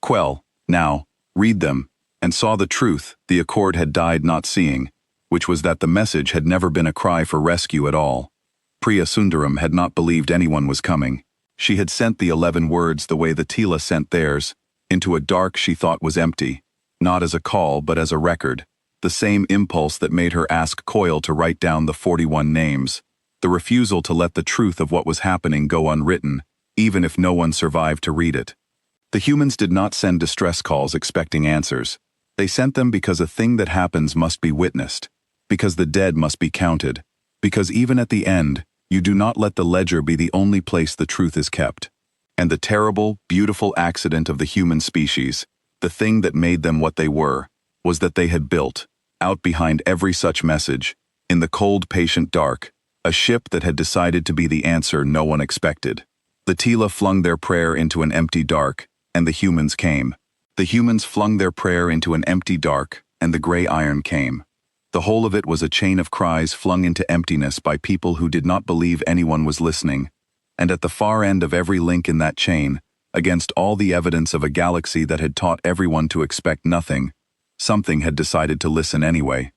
Quell, now, read them, and saw the truth the Accord had died not seeing, which was that the message had never been a cry for rescue at all. Priya Sundaram had not believed anyone was coming. She had sent the 11 words the way the Tila sent theirs, into a dark she thought was empty, not as a call but as a record, the same impulse that made her ask Coyle to write down the 41 names, the refusal to let the truth of what was happening go unwritten, even if no one survived to read it. The humans did not send distress calls expecting answers. They sent them because a thing that happens must be witnessed, because the dead must be counted, because even at the end, you do not let the ledger be the only place the truth is kept. And the terrible, beautiful accident of the human species, The thing that made them what they were was that they had built, out behind every such message, in the cold, patient dark, a ship that had decided to be the answer no one expected. The Tila flung their prayer into an empty dark, and the humans came. The humans flung their prayer into an empty dark, and the gray iron came. The whole of it was a chain of cries flung into emptiness by people who did not believe anyone was listening. And at the far end of every link in that chain, against all the evidence of a galaxy that had taught everyone to expect nothing, something had decided to listen anyway.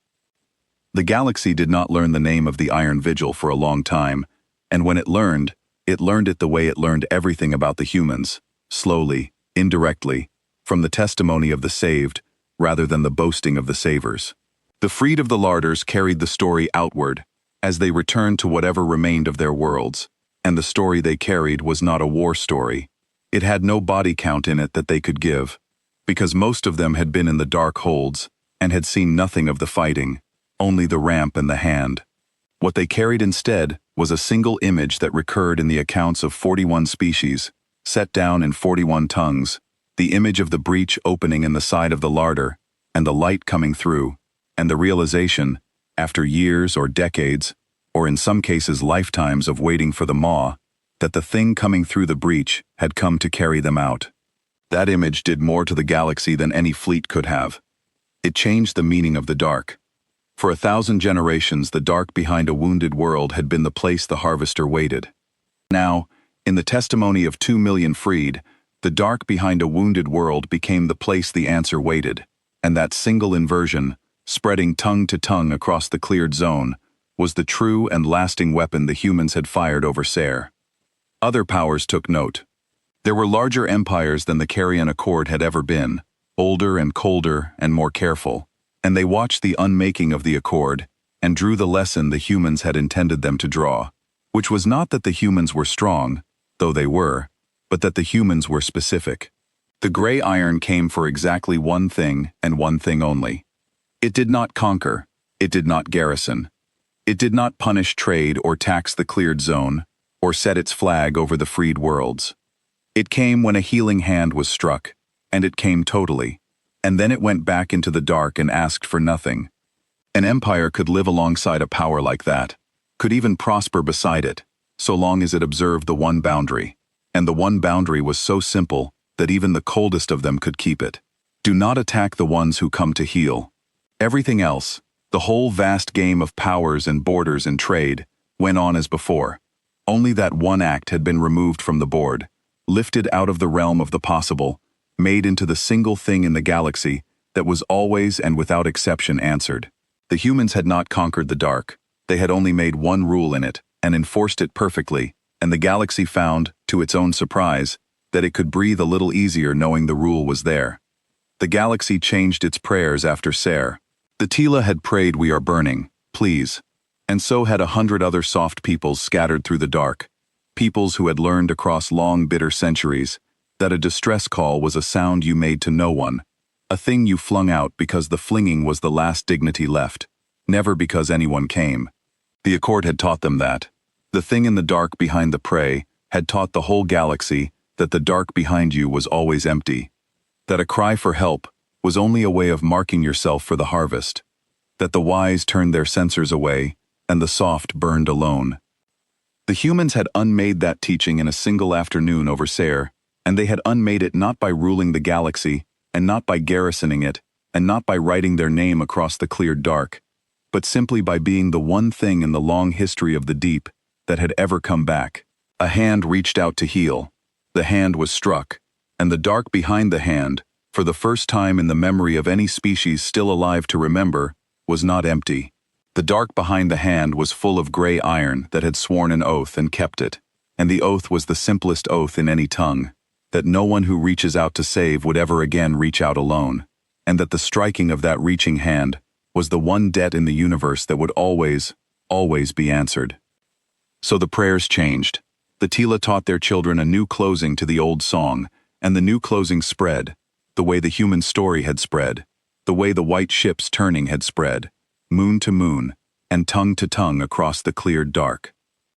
The galaxy did not learn the name of the Iron Vigil for a long time, and when it learned it the way it learned everything about the humans, slowly, indirectly, from the testimony of the saved, rather than the boasting of the savers. The freed of the larders carried the story outward, as they returned to whatever remained of their worlds, and the story they carried was not a war story. It had no body count in it that they could give, because most of them had been in the dark holds, and had seen nothing of the fighting, only the ramp and the hand. What they carried instead was a single image that recurred in the accounts of 41 species, set down in 41 tongues, the image of the breach opening in the side of the larder, and the light coming through, and the realization, after years or decades, or in some cases lifetimes of waiting for the maw, that the thing coming through the breach had come to carry them out. That image did more to the galaxy than any fleet could have. It changed the meaning of the dark. For 1,000 generations, the dark behind a wounded world had been the place the harvester waited. Now, in the testimony of 2 million freed, the dark behind a wounded world became the place the answer waited, and that single inversion, spreading tongue to tongue across the cleared zone, was the true and lasting weapon the humans had fired over Ser. Other powers took note. There were larger empires than the Carrion Accord had ever been, older and colder and more careful, and they watched the unmaking of the Accord and drew the lesson the humans had intended them to draw, which was not that the humans were strong, though they were, but that the humans were specific. The gray iron came for exactly one thing and one thing only. It did not conquer, it did not garrison. It did not punish trade or tax the cleared zone, or set its flag over the freed worlds. It came when a healing hand was struck, and it came totally. And then it went back into the dark and asked for nothing. An empire could live alongside a power like that, could even prosper beside it, so long as it observed the one boundary. And the one boundary was so simple that even the coldest of them could keep it. Do not attack the ones who come to heal. Everything else, the whole vast game of powers and borders and trade, went on as before. Only that one act had been removed from the board, lifted out of the realm of the possible, made into the single thing in the galaxy that was always and without exception answered. The humans had not conquered the dark. They had only made one rule in it and enforced it perfectly, and the galaxy found, to its own surprise, that it could breathe a little easier knowing the rule was there. The galaxy changed its prayers after Ser. The Tila had prayed, "We are burning, please," and so had 100 other soft peoples scattered through the dark, peoples who had learned across long bitter centuries that a distress call was a sound you made to no one, a thing you flung out because the flinging was the last dignity left, never because anyone came. The Accord had taught them that. The thing in the dark behind the prey had taught the whole galaxy that the dark behind you was always empty, that a cry for help was only a way of marking yourself for the harvest, that the wise turned their censors away and the soft burned alone. The humans had unmade that teaching in a single afternoon over Ser, and they had unmade it not by ruling the galaxy, and not by garrisoning it, and not by writing their name across the cleared dark, but simply by being the one thing in the long history of the deep that had ever come back. A hand reached out to heal. The hand was struck, and the dark behind the hand, for the first time in the memory of any species still alive to remember, was not empty. The dark behind the hand was full of gray iron that had sworn an oath and kept it, and the oath was the simplest oath in any tongue, that no one who reaches out to save would ever again reach out alone, and that the striking of that reaching hand was the one debt in the universe that would always, always be answered. So the prayers changed. The Tila taught their children a new closing to the old song, and the new closing spread, the way the human story had spread, the way the white ships turning had spread, moon to moon, and tongue to tongue across the cleared dark.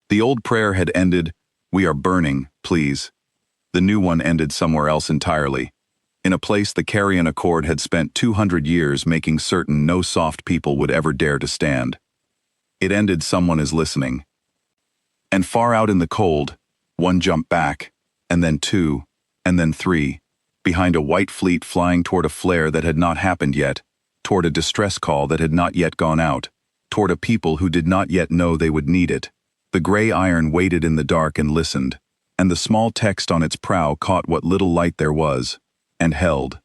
The old prayer had ended, "We are burning, please." The new one ended somewhere else entirely. in a place the Carrion Accord had spent 200 years making certain no soft people would ever dare to stand. It ended someone is listening. And far out in the cold, one jumped back, and then two, and then three, behind a white fleet flying toward a flare that had not happened yet, toward a distress call that had not yet gone out, toward a people who did not yet know they would need it. The gray iron waited in the dark and listened, and the small text on its prow caught what little light there was, and held.